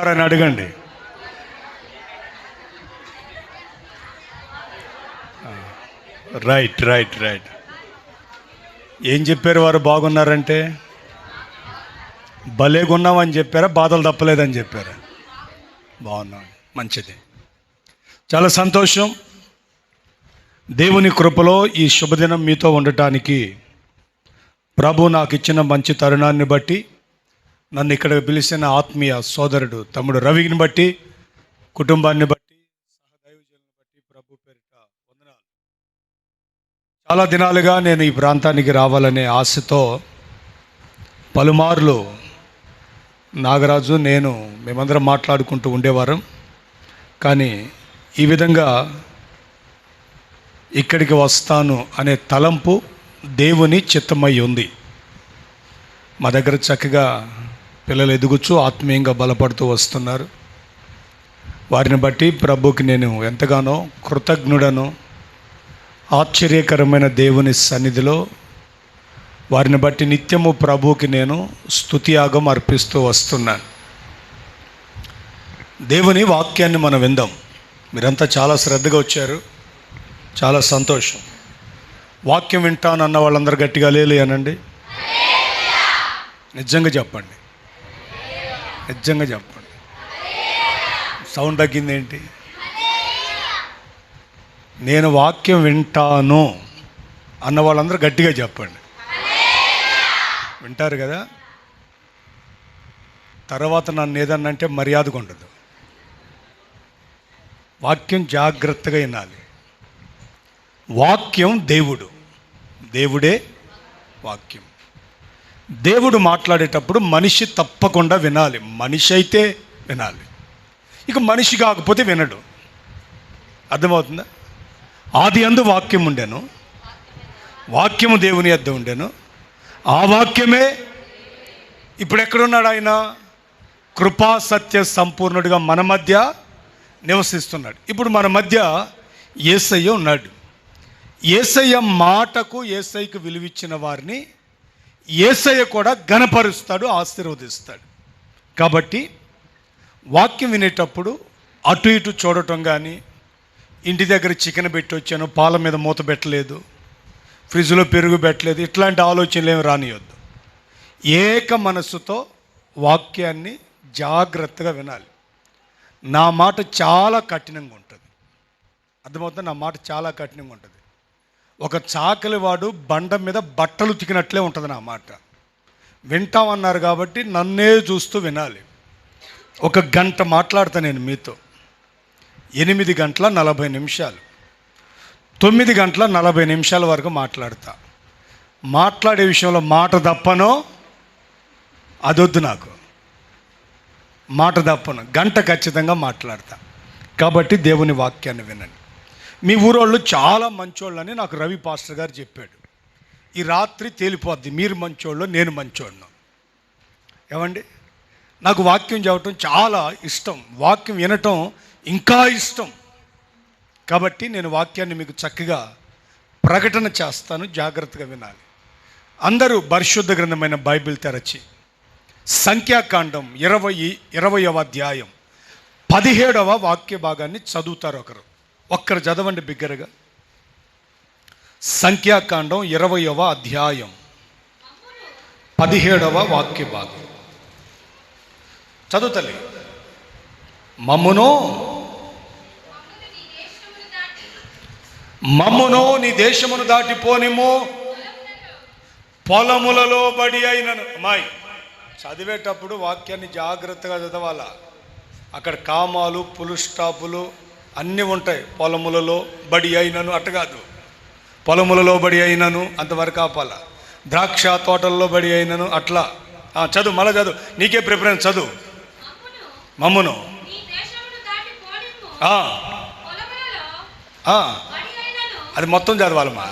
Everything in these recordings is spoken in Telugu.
బాగున్నారని అడగండి. Right right right. ఏం చెప్పారు వారు? బాగున్నారంటే భలేగున్నామని చెప్పారా, బాధలు తప్పలేదని చెప్పారా? బాగున్నాం, మంచిది, చాలా సంతోషం. దేవుని కృపలో ఈ శుభదినం మీతో ఉండటానికి ప్రభు నాకు ఇచ్చిన మంచి తరుణాన్ని బట్టి, నన్ను ఇక్కడ పిలిచిన ఆత్మీయ సోదరుడు తమ్ముడు రవిని బట్టి, కుటుంబాన్ని బట్టి, సహదైవజనులను బట్టి ప్రభు పేరిట వందనాలు. చాలా దినాలుగా నేను ఈ ప్రాంతానికి రావాలనే ఆశతో పలుమార్లు నాగరాజు నేను మేమందరం మాట్లాడుకుంటూ ఉండేవారం. కానీ ఈ విధంగా ఇక్కడికి వస్తాను అనే తలంపు దేవుని చిత్తమై ఉంది. మా దగ్గర చక్కగా పిల్లలు ఎదుగుచూ ఆత్మీయంగా బలపడుతూ వస్తున్నారు. వారిని బట్టి ప్రభుకి నేను ఎంతగానో కృతజ్ఞుడను. ఆశ్చర్యకరమైన దేవుని సన్నిధిలో వారిని బట్టి నిత్యము ప్రభువుకి నేను స్తుతియాగం అర్పిస్తూ వస్తున్నాను. దేవుని వాక్యాన్ని మనం విందాం. మీరంతా చాలా శ్రద్ధగా వచ్చారు, చాలా సంతోషం. వాక్యం వింటానన్న వాళ్ళందరూ గట్టిగా లేలు అనండి. నిజంగా చెప్పండి, నిజంగా చెప్పండి. సౌండ్ తగ్గింది ఏంటి? నేను వాక్యం వింటాను అన్న వాళ్ళందరూ గట్టిగా చెప్పండి. వింటారు కదా? తర్వాత నన్ను ఏదన్నంటే మర్యాదగా ఉండదు. వాక్యం జాగ్రత్తగా వినాలి. వాక్యం దేవుడు, దేవుడే వాక్యం. దేవుడు మాట్లాడేటప్పుడు మనిషి తప్పకుండా వినాలి. మనిషి అయితే వినాలి, ఇక మనిషి కాకపోతే వినడు. అర్థమవుతుందా? ఆది యందు వాక్యం ఉండెను, వాక్యము దేవుని యొద్ద ఉండెను, ఆ వాక్యమే ఇప్పుడు ఎక్కడున్నాడు? ఆయన కృపా సత్య సంపూర్ణుడిగా మన మధ్య నివసిస్తున్నాడు. ఇప్పుడు మన మధ్య యేసయ్య ఉన్నాడు. యేసయ్య మాటకు, యేసయ్యకు విలువిచ్చిన వారిని యేసయ్య కూడా ఘనపరుస్తాడు, ఆశీర్వదిస్తాడు. కాబట్టి వాక్యం వినేటప్పుడు అటు ఇటు చూడటం కానీ, ఇంటి దగ్గర చికెన్ పెట్టి వచ్చాను పాల మీద మూత పెట్టలేదు, ఫ్రిడ్జ్లో పెరుగు పెట్టలేదు, ఇట్లాంటి ఆలోచనలు ఏమి రానియొద్దు. ఏక మనస్సుతో వాక్యాన్ని జాగ్రత్తగా వినాలి. నా మాట చాలా కఠినంగా ఉంటుంది. అర్థమవుతుంది? నా మాట చాలా కఠినంగా ఉంటుంది. ఒక చాకలివాడు బండ మీద బట్టలు ఉతికినట్లే ఉంటుంది నా మాట. వింటామన్నారు కాబట్టి నన్నే చూస్తూ వినాలి. 1 గంట మాట్లాడతా నేను మీతో. 8 గంటల 40 నిమిషాలు, 9 గంటల 40 నిమిషాల వరకు మాట్లాడతా. మాట్లాడే విషయంలో మాట తప్పనో అదొద్దు నాకు. మాట తప్పను, గంట ఖచ్చితంగా మాట్లాడతా. కాబట్టి దేవుని వాక్యాన్ని వినండి. మీ ఊరోళ్ళు చాలా మంచోళ్ళని నాకు రవి పాస్టర్ గారు చెప్పాడు. ఈ రాత్రి తేలిపోద్ది మీరు మంచోళ్ళు, నేను మంచోళ్ళను. ఏమండి? నాకు వాక్యం చెప్పటం చాలా ఇష్టం, వాక్యం వినటం ఇంకా ఇష్టం. కాబట్టి నేను వాక్యాన్ని మీకు చక్కగా ప్రకటన చేస్తాను, జాగ్రత్తగా వినాలి. అందరూ పరిశుద్ధ గ్రంథమైన బైబిల్ తెరచి సంఖ్యాకాండం 20వ అధ్యాయం 17వ వాక్య భాగాన్ని చదువుతారు. ఒక్కరు చదవండి బిగ్గరగా. సంఖ్యాకాండం 20వ అధ్యాయం 17వ వాక్య భాగం చదువుతలే. మమ్మును నీ దేశమును దాటిపోనిము, పొలములలో బడి అయినను. అమ్మాయి చదివేటప్పుడు వాక్యాన్ని జాగ్రత్తగా చదవాలా. అక్కడ కామాలు, పులు స్టాపులు అన్నీ ఉంటాయి. పొలములలో బడి అయినను అట్ట కాదు, పొలములలో బడి అయినను అంతవరకు ఆపాల. ద్రాక్ష తోటల్లో బడి అయినను అట్లా చదువు. మళ్ళీ చదువు, నీకే ప్రిఫరెన్స్. చదువు. మమ్మును అది మొత్తం చదవాలమ్మా.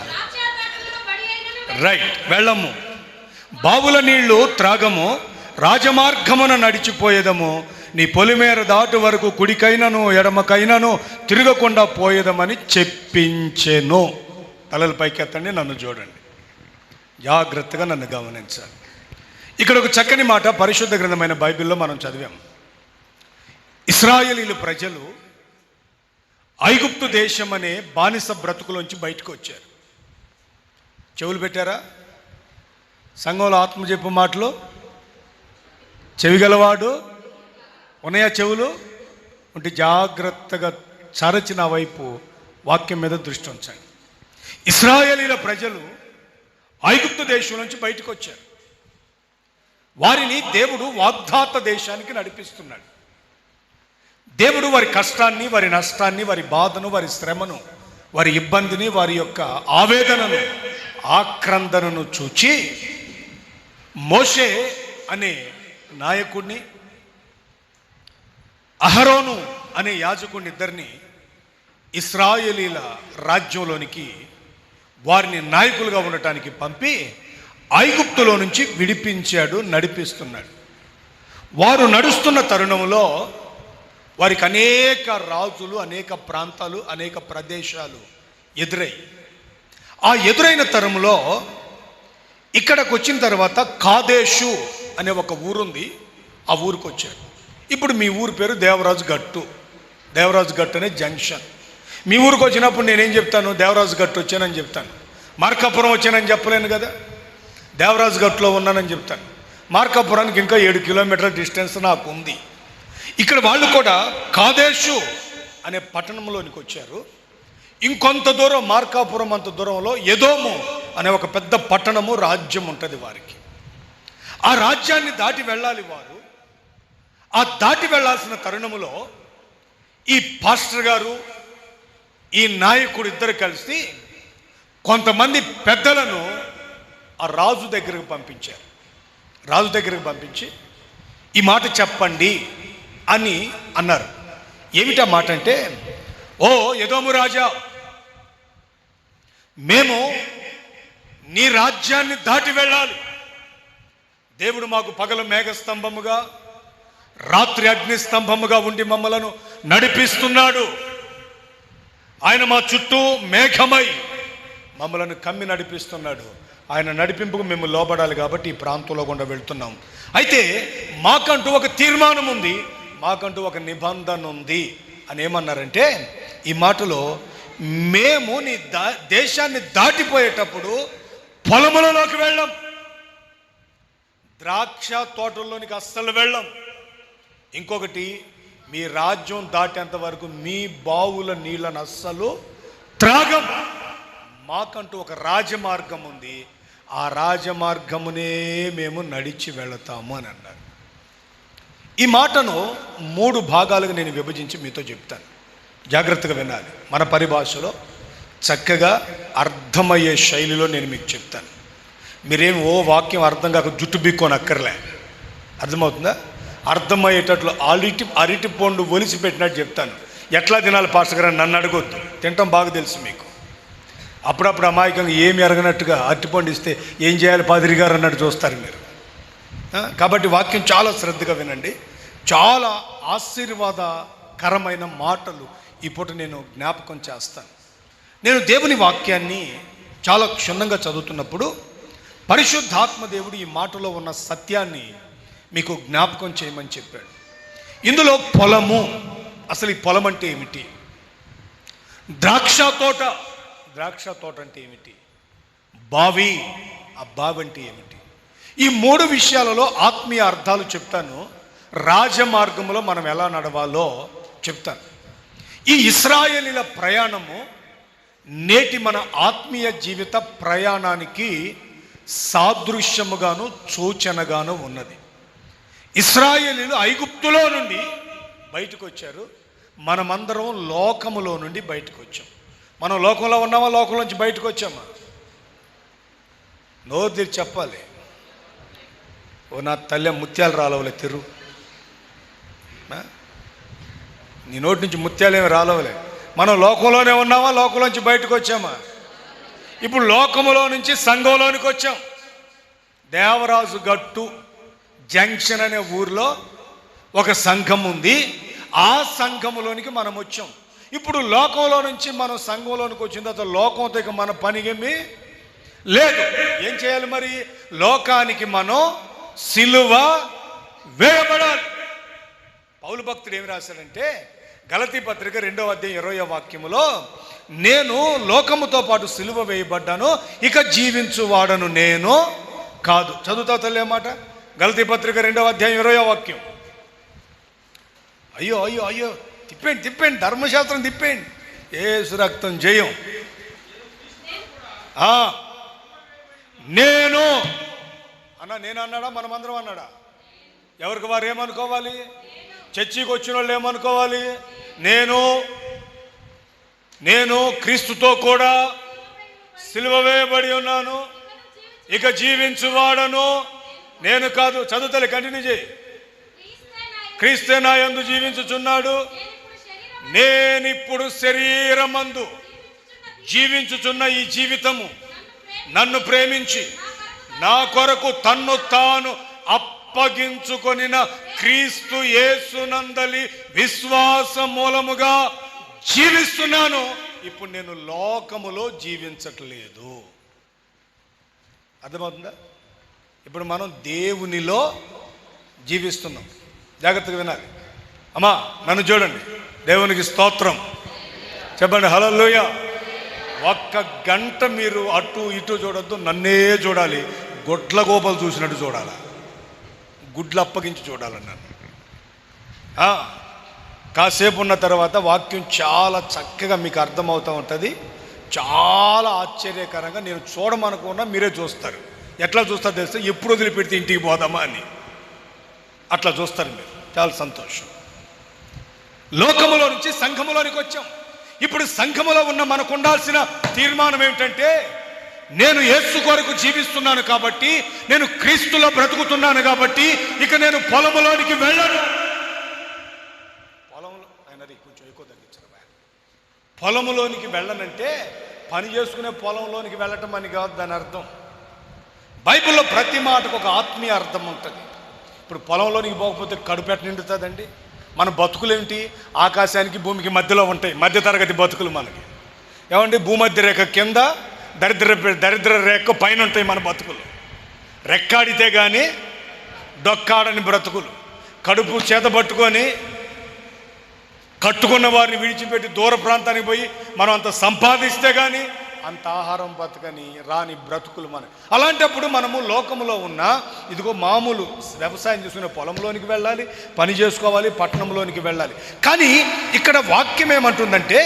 రైట్. వెళ్ళము, బావుల నీళ్లు త్రాగము, రాజమార్గమున నడిచిపోయేదము, నీ పొలిమేర దాటు వరకు కుడికైనను ఎడమకైనను తిరగకుండా పోయేదమని చెప్పించెను. తలల పైకెత్తండి, నన్ను చూడండి, జాగ్రత్తగా నన్ను గమనించాలి. ఇక్కడ ఒక చక్కని మాట పరిశుద్ధ గ్రంథమైన బైబిల్లో మనం చదివాం. ఇశ్రాయేలీయుల ప్రజలు ఐగుప్తు దేశం అనే బానిస బ్రతుకులోంచి బయటకు వచ్చారు. చెవులు పెట్టారా? సంఘంలో ఆత్మ చెప్పు మాటలు చెవిగలవాడు ఉన్నాయా? చెవులు ఉంటే జాగ్రత్తగా చరచిన వైపు వాక్యం మీద దృష్టి ఉంచండి. ఇశ్రాయేలీయుల ప్రజలు ఐగుప్తు దేశం నుంచి బయటకు వచ్చారు. వారిని దేవుడు వాగ్దాత దేశానికి నడిపిస్తున్నాడు. దేవుడు వారి కష్టాన్ని, వారి నష్టాన్ని, వారి బాధను, వారి శ్రమను, వారి ఇబ్బందిని, వారి యొక్క ఆవేదనను, ఆక్రందనను చూచి మోషే అనే నాయకుడిని, అహరోను అనే యాజకుడిని ఇద్దరిని ఇశ్రాయేలీల రాజ్యంలోనికి వారిని నాయకులుగా ఉండటానికి పంపి ఐగుప్తులో నుంచి విడిపించాడు, నడిపిస్తున్నాడు. వారు నడుస్తున్న తరుణంలో వారికి అనేక రాజులు, అనేక ప్రాంతాలు, అనేక ప్రదేశాలు ఆ ఎదురైన తరంలో ఇక్కడికి వచ్చిన తర్వాత కాదేశు అనే ఒక ఊరుంది. ఆ ఊరికి వచ్చారు. ఇప్పుడు మీ ఊరి పేరు దేవరాజు గట్టు. దేవరాజు గట్టు అనే జంక్షన్. మీ ఊరికి వచ్చినప్పుడు నేనేం చెప్తాను? దేవరాజు గట్టు వచ్చానని చెప్తాను. మార్కాపురం వచ్చానని చెప్పలేను కదా, దేవరాజు గట్టులో ఉన్నానని చెప్తాను. మార్కాపురానికి ఇంకా 7 కిలోమీటర్ల డిస్టెన్స్ నాకు ఉంది. ఇక్కడ వాళ్ళు కూడా కాదేశు అనే పట్టణంలోనికి వచ్చారు. ఇంకొంత దూరం, మార్కాపురం అంత దూరంలో ఎదోము అనే ఒక పెద్ద పట్టణము, రాజ్యం ఉంటుంది వారికి. ఆ రాజ్యాన్ని దాటి వెళ్ళాలి వారు. ఆ దాటి వెళ్ళాల్సిన తరుణములో ఈ పాస్టర్ గారు, ఈ నాయకుడు ఇద్దరు కలిసి కొంతమంది పెద్దలను ఆ రాజు దగ్గరకు పంపించారు. రాజు దగ్గరకు పంపించి ఈ మాట చెప్పండి అని అన్నారు. ఏమిటా మాట అంటే, ఓ ఎదోము రాజా, మేము నీ రాజ్యాన్ని దాటి వెళ్ళాలి. దేవుడు మాకు పగలు మేఘస్తంభముగా, రాత్రి అగ్నిస్తంభముగా ఉండి మమ్మలను నడిపిస్తున్నాడు. ఆయన మా చుట్టూ మేఘమై మమ్మలను కమ్మి నడిపిస్తున్నాడు. ఆయన నడిపింపుకు మేము లోబడాలి కాబట్టి ఈ ప్రాంతంలో గుండా వెళ్తున్నాం. అయితే మాకంటూ ఒక తీర్మానం ఉంది, మాకంటూ ఒక నిబంధన ఉంది అని ఏమన్నారంటే, ఈ మాటలో మేము నీ దేశాన్ని దాటిపోయేటప్పుడు పొలములలోకి వెళ్ళం, ద్రాక్ష తోటల్లోనికి అస్సలు వెళ్ళం. ఇంకొకటి, మీ రాజ్యం దాటేంత వరకు మీ బావుల నీళ్ళను అస్సలు త్రాగం. మాకంటూ ఒక రాజమార్గం ఉంది, ఆ రాజమార్గమునే మేము నడిచి వెళతాము అని అన్నారు. ఈ మాటను 3 భాగాలుగా నేను విభజించి మీతో చెప్తాను. జాగ్రత్తగా వినాలి. మన పరిభాషలో చక్కగా అర్థమయ్యే శైలిలో నేను మీకు చెప్తాను. మీరేం వాక్యం అర్థం కాక జుట్టు బిక్కొని అక్కర్లే. అర్థమవుతుందా? అర్థమయ్యేటట్లు అరటి పండు ఒలిసి పెట్టినట్టు చెప్తాను. ఎట్లా తినాలి పాస్టర్ గారు నన్ను అడగొద్దు, తింటాం బాగా తెలుసు మీకు. అప్పుడప్పుడు అమాయకంగా ఏమి ఎరగనట్టుగా అరటిపండు ఇస్తే ఏం చేయాలి పాదిరి గారు అన్నట్టు చూస్తారు మీరు. కాబట్టి వాక్యం చాలా శ్రద్ధగా వినండి. చాలా ఆశీర్వాదకరమైన మాటలు ఈ పూట నేను జ్ఞాపకం చేస్తాను. నేను దేవుని వాక్యాన్ని చాలా క్షుణ్ణంగా చదువుతున్నప్పుడు పరిశుద్ధాత్మ దేవుడు ఈ మాటలో ఉన్న సత్యాన్ని మీకు జ్ఞాపకం చేయమని చెప్పాడు. ఇందులో పొలము, అసలు ఈ పొలం అంటే ఏమిటి? ద్రాక్ష తోట అంటే ఏమిటి? బావి, ఆ బావి అంటే ఏమిటి? ఈ 3 విషయాలలో ఆత్మీయ అర్థాలు చెప్తాను. రాజమార్గంలో మనం ఎలా నడవాలో చెప్తాను. ఈ ఇశ్రాయేలీల ప్రయాణము నేటి మన ఆత్మీయ జీవిత ప్రయాణానికి సాదృశ్యముగాను సూచనగాను ఉన్నది. ఇశ్రాయేలీలు ఐగుప్తులో నుండి బయటకు వచ్చారు. మనమందరం లోకములో నుండి బయటకు వచ్చాం. మనం లోకంలో ఉన్నామా? లోకంలోంచి బయటకు వచ్చామా? నోరు తెరిచి చెప్పాలి. ఓ నా తల్లి ముత్యాలు రాలవలే తిరు, నీ నోటి నుంచి ముత్యాలేమి రాలవలే. మనం లోకంలోనే ఉన్నామా? లోకంలోంచి బయటకు వచ్చామా? ఇప్పుడు లోకములో నుంచి సంఘంలోనికి వచ్చాం. దేవరాజు గట్టు జంక్షన్ అనే ఊరిలో ఒక సంఘం ఉంది. ఆ సంఘములోనికి మనం వచ్చాం. ఇప్పుడు లోకంలో నుంచి మనం సంఘంలోనికి వచ్చిన తర్వాత లోకంతో ఇక మన పనికేమీ లేదు. ఏం చేయాలి మరి? లోకానికి మనం సిలువ వేయబడాలి. పౌలు భక్తుడు ఏమి రాశాడంటే గలతీ పత్రిక 2వ అధ్యాయం 20వ వాక్యములో, నేను లోకముతో పాటు సిలువ వేయబడ్డాను, ఇక జీవించువాడను నేను కాదు. చదువుతావు తల్లి మాట? గలతీ పత్రిక 2వ అధ్యాయం 20వ వాక్యం. అయ్యో అయ్యో అయ్యో, తిప్పండి ధర్మశాస్త్రం తిప్పండి. యేసు రక్తం జయం. నేను అన్నాడా? మనమందరం అన్నాడా? ఎవరికి వారు ఏమనుకోవాలి? చర్చికి వచ్చిన వాళ్ళు ఏమనుకోవాలి? నేను క్రీస్తుతో కూడా సిలువ వేయబడి ఉన్నాను, ఇక జీవించువాడను నేను కాదు. చదువుతలే, కంటిన్యూ చేయి. క్రీస్తే నా యందు జీవించుచున్నాడు, నేనిప్పుడు శరీరమందు జీవించుచున్న ఈ జీవితము నన్ను ప్రేమించి నా కొరకు తన్ను తాను అప్పగించుకొనిన క్రీస్తు యేసునందలి విశ్వాస మూలముగా జీవిస్తున్నాను. ఇప్పుడు నేను లోకములో జీవించట్లేదు. అర్థమవుతుందా? ఇప్పుడు మనం దేవునిలో జీవిస్తున్నాం. జాగ్రత్తగా వినాలి. అమ్మా నన్ను చూడండి. దేవునికి స్తోత్రం చెప్పండి. హల్లెలూయా. ఒక్క గంట మీరు అటు ఇటు చూడొద్దు, నన్నే చూడాలి. గొడ్ల గోపలు చూసినట్టు చూడాలి, గుడ్లు అప్పగించి చూడాలన్నాను. కాసేపు ఉన్న తర్వాత వాక్యం చాలా చక్కగా మీకు అర్థమవుతూ ఉంటుంది. చాలా ఆశ్చర్యకరంగా నేను చూడమనుకున్నా మీరే చూస్తారు. ఎట్లా చూస్తారు తెలిస్తే, ఎప్పుడు వదిలిపెడితే ఇంటికి పోదామా అని అట్లా చూస్తారు మీరు. చాలా సంతోషం. లోకములో నుంచి సంఘములోనికి వచ్చాం. ఇప్పుడు సంఘములో ఉన్న మనకు ఉండాల్సిన తీర్మానం ఏమిటంటే, నేను యేసు కొరకు జీవిస్తున్నాను కాబట్టి, నేను క్రీస్తులో బ్రతుకుతున్నాను కాబట్టి, ఇక నేను పొలములోనికి వెళ్ళను. పొలంలో అయినది కొంచెం ఎక్కువ తగ్గించరు. పొలములోనికి వెళ్ళనంటే పని చేసుకునే పొలంలోనికి వెళ్ళటం అని కాదు దాని అర్థం. బైబిల్లో ప్రతి మాటకు ఒక ఆత్మీయ అర్థం ఉంటుంది. ఇప్పుడు పొలంలోనికి పోకపోతే కడుపెట్ట నిండుతుందండి. మన బతుకులేంటి? ఆకాశానికి భూమికి మధ్యలో ఉంటాయి. మధ్యతరగతి బతుకులు మనకి. ఏమండి? భూమధ్య రేఖ కింద, దరిద్ర రేఖ పైన ఉంటాయి మన బతుకులు. రెక్కాడితే కానీ డొక్కాడని బ్రతుకులు. కడుపు చేత పట్టుకొని కట్టుకున్న వారిని విడిచిపెట్టి దూర ప్రాంతానికి పోయి మనం అంత సంపాదిస్తే కానీ అంత ఆహారం బతకని రాని బ్రతుకులు మన. అలాంటప్పుడు మనము లోకములో ఉన్న ఇదిగో మామూలు వ్యవసాయం చేసుకునే పొలంలోనికి వెళ్ళాలి, పని చేసుకోవాలి, పట్టణంలోనికి వెళ్ళాలి. కానీ ఇక్కడ వాక్యం ఏమంటుందంటే,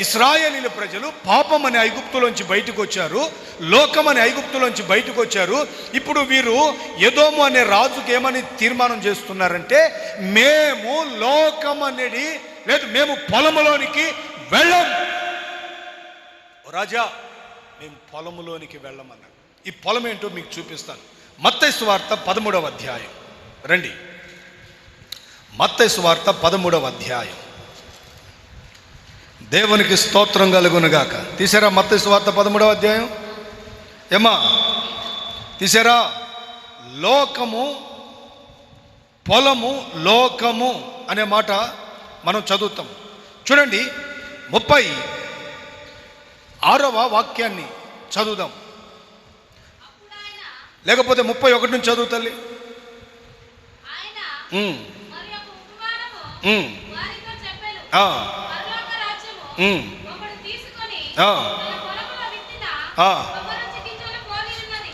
ఇశ్రాయేలీల ప్రజలు పాపం అనే ఐగుప్తులోంచి బయటకు వచ్చారు, లోకం అనే ఐగుప్తులోంచి బయటకు వచ్చారు. ఇప్పుడు వీరు ఎదోము అనే రాజుకి ఏమని తీర్మానం చేస్తున్నారంటే, మేము లోకం అనేది లేదు, మేము పొలములోనికి వెళ్ళం. రాజా, మేము పొలములోనికి వెళ్ళమన్నాడు. ఈ పొలం ఏంటో మీకు చూపిస్తాను. మత్తయి సువార్త 13వ అధ్యాయం రండి. మత్తయి సువార్త 13వ అధ్యాయం. దేవునికి స్తోత్రం కలుగునుగాక. తీసారా మత్తయి సువార్త 13వ అధ్యాయం? ఏమా తీసారా? లోకము, పొలము, లోకము అనే మాట మనం చదువుతాం. చూడండి 36వ వాక్యాన్ని చదువుదాం. లేకపోతే 31 నుంచి చదువు తల్లి.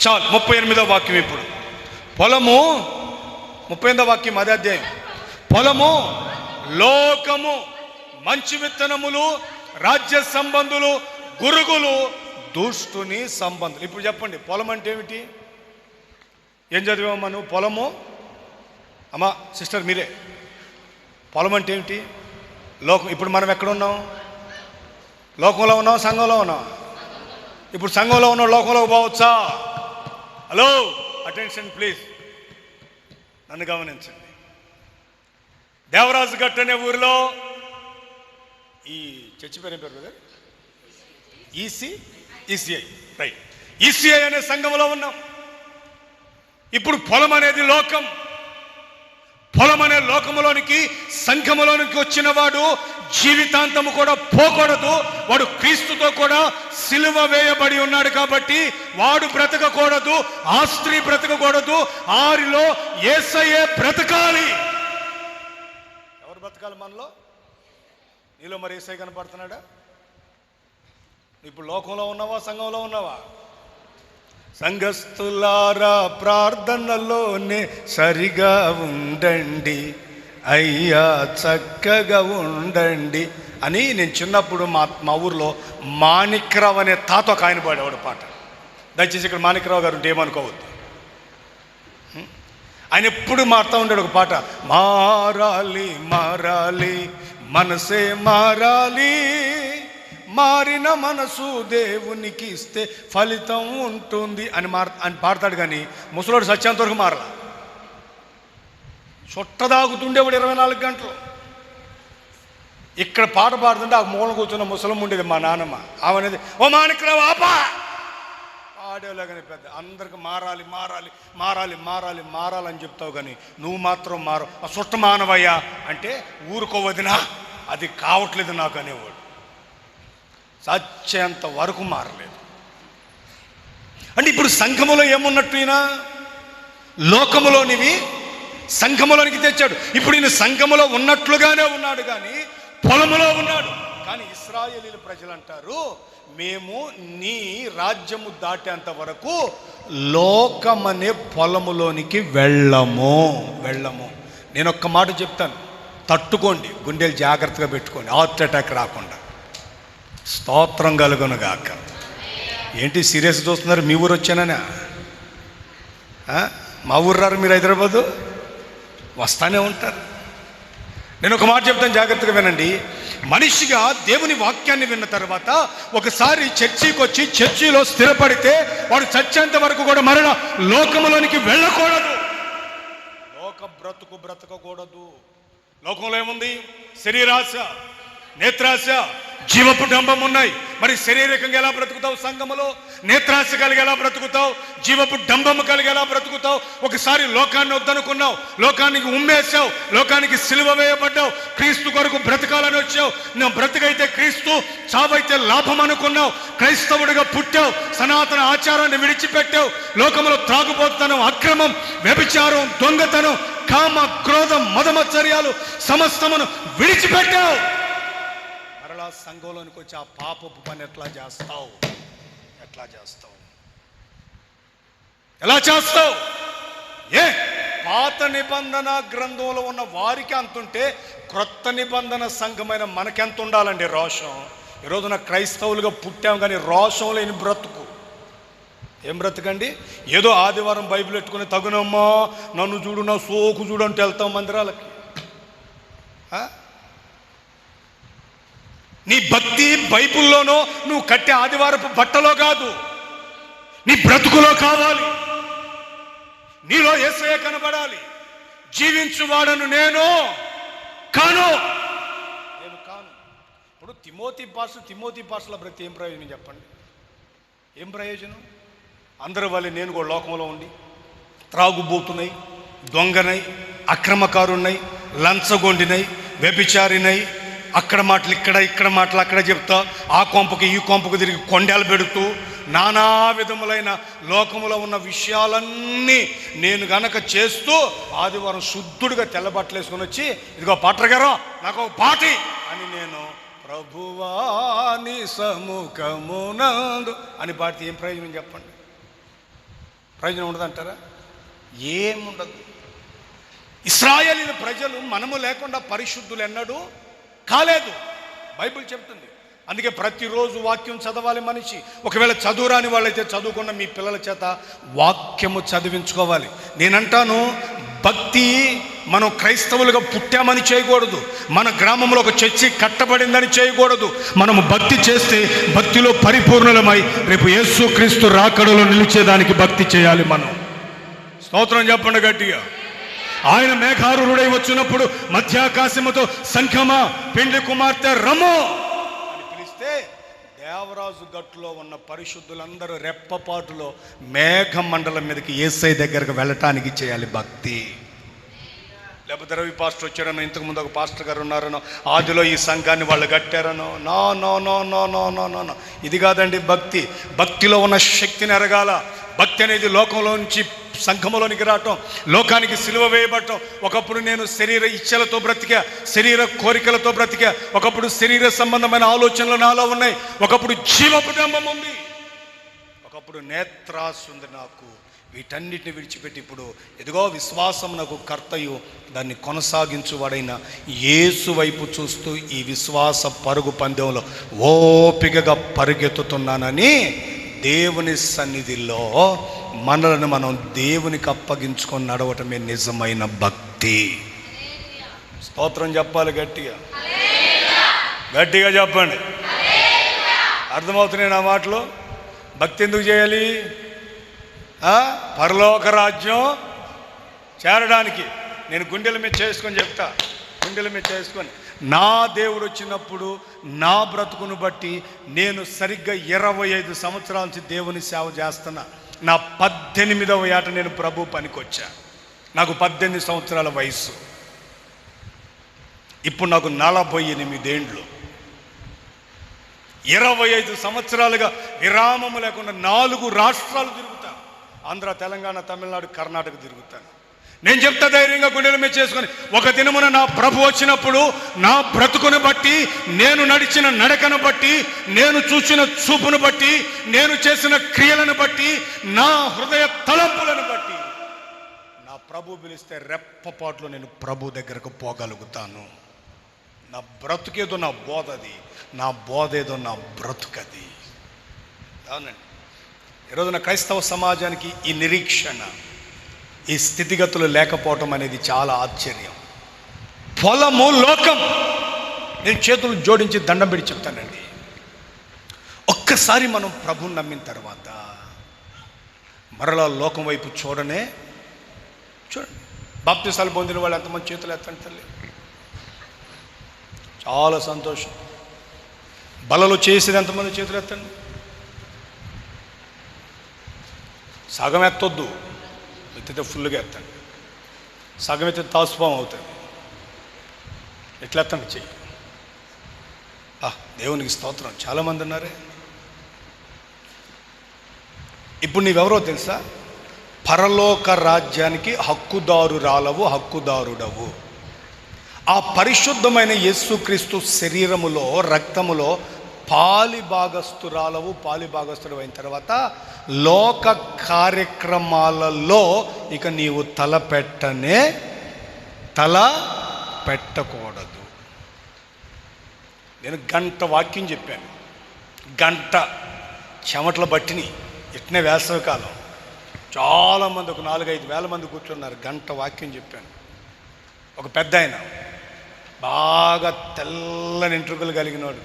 చాలు. 38వ వాక్యం ఇప్పుడు. పొలము, 38వ వాక్యం అదే అధ్యాయం. పొలము, లోకము, మంచి విత్తనములు, రాజ్య సంబంధులు, గురుగులు, దుష్టుని సంబంధులు. ఇప్పుడు చెప్పండి, పొలం అంటే ఏమిటి? ఏం చదివామా నువ్వు? పొలము. అమ్మా సిస్టర్ మీరే, పొలం అంటే ఏమిటి? లోకం. ఇప్పుడు మనం ఎక్కడ ఉన్నాం? లోకంలో ఉన్నాం, సంఘంలో ఉన్నాం. ఇప్పుడు సంఘంలో ఉన్నాం, లోకంలోకి పోవచ్చా? హలో, అటెన్షన్ ప్లీజ్, నన్ను గమనించండి. దేవరాజు గట్టు అనే ఊరిలో ఈ చర్చి పేరు కదా, ఈసీఐ రైట్, ఈసీఐ అనే సంఘంలో ఉన్నాం. ఇప్పుడు పొలం అనేది లోకం. పొలం అనే లోకములోనికి, సంఘములోనికి వచ్చిన వాడు జీవితాంతము కూడా పోకూడదు. వాడు క్రీస్తుతో కూడా సిలువ వేయబడి ఉన్నాడు కాబట్టి వాడు బ్రతకకూడదు, ఆ స్త్రీ బ్రతకకూడదు. ఆరిలో యేసయ్యే బ్రతకాలి. బ్రతకాలి మనలో? నీలో మరి యేసయ్య కనపడుతున్నాడా? ఇప్పుడు లోకంలో ఉన్నావా, సంఘంలో ఉన్నావా? సంఘస్థులారా ప్రార్థనలోనే సరిగా ఉండండి, అయ్యా చక్కగా ఉండండి అని నేను చిన్నప్పుడు మా ఊర్లో మాణిక్రావు అనే తాత ఒక ఆయన పాడేవాడు పాట. దయచేసి ఇక్కడ మాణిక్రావు గారు ఉంటే ఏమనుకోవద్దు. ఆయన ఎప్పుడు మారుతూ ఉంటాడు ఒక పాట, మారాలి మారాలి మనసే మారాలి, మారిన మనసు దేవునికి ఇస్తే ఫలితం ఉంటుంది అని పాడతాడు. కానీ ముసలోడు సత్యాంత వరకు మారలా. చుట్టదాగుతుండేవాడు 24 గంటలు. ఇక్కడ పాట పాడుతుంటే ఆ మూల కూర్చున్న ముసలం ఉండేది మా నాన్నమ్మ. ఆమెనేది, ఓ మాణిక్రావు ఆపా పాడేలాగానే పెద్ద అందరికి మారాలి మారాలి మారాలి మారాలి మారాలని చెప్తావు, కానీ నువ్వు మాత్రం మారవు. ఆ చుట్ట మానవయ్యా అంటే ఊరుకోవదినా, అది కావట్లేదు నాకు అనేవాడు. సత్యంత వరకు మారలేదు. అంటే ఇప్పుడు సంఘములో ఏమున్నట్టు ఈయన లోకములోనివి సంఘములోనికి తెచ్చాడు. ఇప్పుడు ఈయన సంఘములో ఉన్నట్లుగానే ఉన్నాడు, కానీ పొలములో ఉన్నాడు. కానీ ఇశ్రాయేలీల ప్రజలు అంటారు, మేము నీ రాజ్యము దాటేంత వరకు లోకమనే పొలములోనికి వెళ్ళము. నేను ఒక్క మాట చెప్తాను, తట్టుకోండి, గుండెలు జాగ్రత్తగా పెట్టుకోండి, హార్ట్ అటాక్ రాకుండా. స్తోత్రం కలుగును గాక. ఏంటి సీరియస్ చూస్తున్నారు? మీ ఊరు వచ్చాననే? మా ఊరు రారు మీరు? హైదరాబాదు వస్తానే ఉంటారు. నేను ఒక మాట చెప్తాను, జాగ్రత్తగా వినండి. మనిషిగా దేవుని వాక్యాన్ని విన్న తర్వాత ఒకసారి చర్చికి వచ్చి చర్చిలో స్థిరపడితే వాడు చచ్చేంత వరకు కూడా మరణ లోకములోనికి వెళ్ళకూడదు. లోక బ్రతకకూడదు. లోకంలో ఏముంది? శరీరాశ, నేత్రాశ, జీవపు డంబం ఉన్నాయి. మరి శారీరకంగా ఎలా బ్రతుకుతావు? సంఘములో నేత్రాశ కలిగి ఎలా బ్రతుకుతావు? జీవపు డంబము కలిగి ఎలా బ్రతుకుతావు? ఒకసారి లోకాన్ని వద్దనుకున్నావు, లోకానికి ఉమ్మేసావు, లోకానికి సిలువ వేయబడ్డావు, క్రీస్తు కొరకు బ్రతకాలని వచ్చావు. నువ్వు బ్రతికైతే క్రీస్తు, చావైతే లాభం అనుకున్నావు. క్రైస్తవుడిగా పుట్టావు, సనాతన ఆచారాన్ని విడిచిపెట్టావు. లోకములో త్రాగుబోతుతనం, అక్రమం, వ్యభిచారం, దొంగతనం, కామ, క్రోధం, మదమత్సర్యాలు సమస్తమును విడిచిపెట్టావు. మరలా సంఘంలోనికి వచ్చి ఆ పాపపు పని ఎట్లా చేస్తావు? ఎలా చేస్తావు? పాత నిబంధన గ్రంథంలో ఉన్న వారికి అంతుంటే క్రొత్త నిబంధన సంఘమైన మనకెంత ఉండాలండి రోషం? ఈరోజున క్రైస్తవులుగా పుట్టాం, కానీ రోషం లేని బ్రతుకు. ఏం బ్రతుకండి? ఏదో ఆదివారం బైబిల్ పెట్టుకుని తగునమ్మా నన్ను చూడు, నా సోకు చూడు అంటే వెళ్తాం మందిరాలకి. నీ భక్తి బైబిల్లోనో నువ్వు కట్టే ఆదివారపు బట్టలో కాదు, నీ బ్రతుకులో కావాలి. నీలో యేసయ్య కనబడాలి. జీవించువాడను నేను కాను. ఇప్పుడు తిమోతి భాషలో బ్రతి ఏం ప్రయోజనం చెప్పండి? ఏం ప్రయోజనం? అందరి వల్ల నేను కూడా లోకంలో ఉండి త్రాగుబోతున్నై, దొంగనై, అక్రమకారున్నై, లంచగొండినై, వ్యభిచారినై, అక్కడ మాటలు ఇక్కడ మాటలు అక్కడ చెప్తా, ఆ కొంపకు ఈ కొంపకు తిరిగి కొండలు పెడుతూ నానా విధములైన లోకములో ఉన్న విషయాలన్నీ నేను గనక చేస్తూ ఆదివారం శుద్ధుడిగా తెల్లబట్టలు వేసుకొని వచ్చి, ఇదిగో పాటగారు నాకు ఒక పాటి అని నేను ప్రభువాని సముఖమునందు అని పాడితే ఏం ప్రయోజనం చెప్పండి? ప్రయోజనం ఉండదంటారా? ఏముండదు. ఇశ్రాయేలీల ప్రజలు మనము లేకుండా పరిశుద్ధులు ఎన్నడూ కాలేదు, బైబిల్ చెప్తుంది. అందుకే ప్రతిరోజు వాక్యం చదవాలి మనిషి. ఒకవేళ చదువురాని వాళ్ళైతే చదువుకున్న మీ పిల్లల చేత వాక్యము చదివించుకోవాలి. నేనంటాను, భక్తి మనం క్రైస్తవులుగా పుట్టామని చేయకూడదు, మన గ్రామంలో ఒక చర్చి కట్టబడిందని చేయకూడదు. మనము భక్తి చేస్తే భక్తిలో పరిపూర్ణమై రేపు యేసుక్రీస్తు రాకడలో నిలిచేదానికి భక్తి చేయాలి మనం. స్తోత్రం చెప్పండి గట్టిగా. ఆయన మేఘారుడై వచ్చినప్పుడు మధ్యాకాశముతో సంఖమా పెండ్లి కుమార్తె రమో అని పిలిస్తే దేవరాజు గట్టులో ఉన్న పరిశుద్ధులందరూ రెప్పపాటులో మేఘ మండలం మీదకి యేసయ్య దగ్గరకు వెళ్ళటానికి చేయాలి భక్తి. లేకపోతే రవి పాస్టర్ వచ్చారనో, ఇంతకుముందు ఒక పాస్టర్ గారు ఉన్నారనో, ఆదిలో ఈ సంఘాన్ని వాళ్ళు కట్టారనో, no no no no no no no no ఇది కాదండి భక్తి. భక్తిలో ఉన్న శక్తిని ఎరగాల. భక్తి అనేది లోకంలో నుంచి సంఘములోనికి రావటం, లోకానికి సిలువ వేయబడటం. ఒకప్పుడు నేను శరీర ఇచ్ఛలతో బ్రతికా, శరీర కోరికలతో బ్రతికా. ఒకప్పుడు శరీర సంబంధమైన ఆలోచనలు నాలో ఉన్నాయి. ఒకప్పుడు జీవపుటంబం ఉంది, ఒకప్పుడు నేత్రాశ ఉంది నాకు. వీటన్నిటిని విడిచిపెట్టి ఇప్పుడు ఎదుగో విశ్వాసం నాకు కర్తయు దాన్ని కొనసాగించువాడైన యేసు వైపు చూస్తూ ఈ విశ్వాస పరుగు పందెంలో ఓపికగా పరుగెత్తుతున్నానని దేవుని సన్నిధిలో మనలను మనం దేవునికి అప్పగించుకొని నడవటమే నిజమైన భక్తి. స్తోత్రం చెప్పాలి, గట్టిగా గట్టిగా చెప్పండి. అర్థమవుతున్నాయి నా మాటలు? భక్తి ఎందుకు చేయాలి? పరలోక రాజ్యం చేరడానికి. నేను గుండెల మీద చేసుకొని చెప్తా, గుండెల మీద చేసుకొని నా దేవుడు వచ్చినప్పుడు నా బ్రతుకును బట్టి నేను సరిగ్గా 25 సంవత్సరాల నుంచి దేవుని సేవ చేస్తున్నా. నా 18వ ఏట నేను ప్రభు పనికొచ్చా. నాకు 18 సంవత్సరాల వయసు. ఇప్పుడు నాకు 48 ఏండ్లు. 25 సంవత్సరాలుగా విరామము లేకుండా 4 రాష్ట్రాలు తిరుగుతాను. ఆంధ్ర, తెలంగాణ, తమిళనాడు, కర్ణాటక తిరుగుతాను. నేను చెప్తా ధైర్యంగా గుండెల మీద చేసుకొని, ఒక దినమున నా ప్రభు వచ్చినప్పుడు నా బ్రతుకును బట్టి, నేను నడిచిన నడకను బట్టి, నేను చూసిన చూపును బట్టి, నేను చేసిన క్రియలను బట్టి, నా హృదయ తలంపులను బట్టి నా ప్రభు పిలిస్తే రెప్పపాట్లో నేను ప్రభు దగ్గరకు పోగలుగుతాను. నా బ్రతుకేదో నా బోధది, నా బోధ ఏదో నా బ్రతుకది. అవునండి. ఈరోజున క్రైస్తవ సమాజానికి ఈ నిరీక్షణ, ఈ స్థితిగతులు లేకపోవటం అనేది చాలా ఆశ్చర్యం. పొలము, లోకం. నేను చేతులు జోడించి దండం పెట్టి చెప్తానండి, ఒక్కసారి మనం ప్రభుని నమ్మిన తర్వాత మరలా లోకం వైపు చూడండి. బాప్తిసాలు పొందిన వాళ్ళు ఎంతమంది చేతులు ఎత్తండి తల్లి? చాలా సంతోషం. బలలో చేసేది ఎంతమంది చేతులు ఎత్తండి? సగం ఎత్తొద్దు, ఎత్తితే ఫుల్గా ఎత్తండి. సగం ఎత్తితే తాసుపాం అవుతుంది. ఎట్లా ఎత్తండి చెయ్యి. దేవునికి స్తోత్రం. చాలామంది ఉన్నారే. ఇప్పుడు నీవెవరో తెలుసా? పరలోక రాజ్యానికి హక్కుదారురాలవు, హక్కుదారుడవు. ఆ పరిశుద్ధమైన యేసుక్రీస్తు శరీరములో, రక్తములో పాలిభాగస్తురాలవు, పాలిభాగస్తుడు అయిన తర్వాత లోక కార్యక్రమాలలో ఇక నీవు తల పెట్టకూడదు. నేను గంట వాక్యం చెప్పాను. గంట చెమటలు బట్టిని. ఇట్నే వేసవికాలం చాలామంది, ఒక 4-5 వేల మంది కూర్చున్నారు. గంట వాక్యం చెప్పాను. ఒక పెద్ద ఆయన, బాగా తెల్లని ఎంట్రుకలు కలిగినోడు,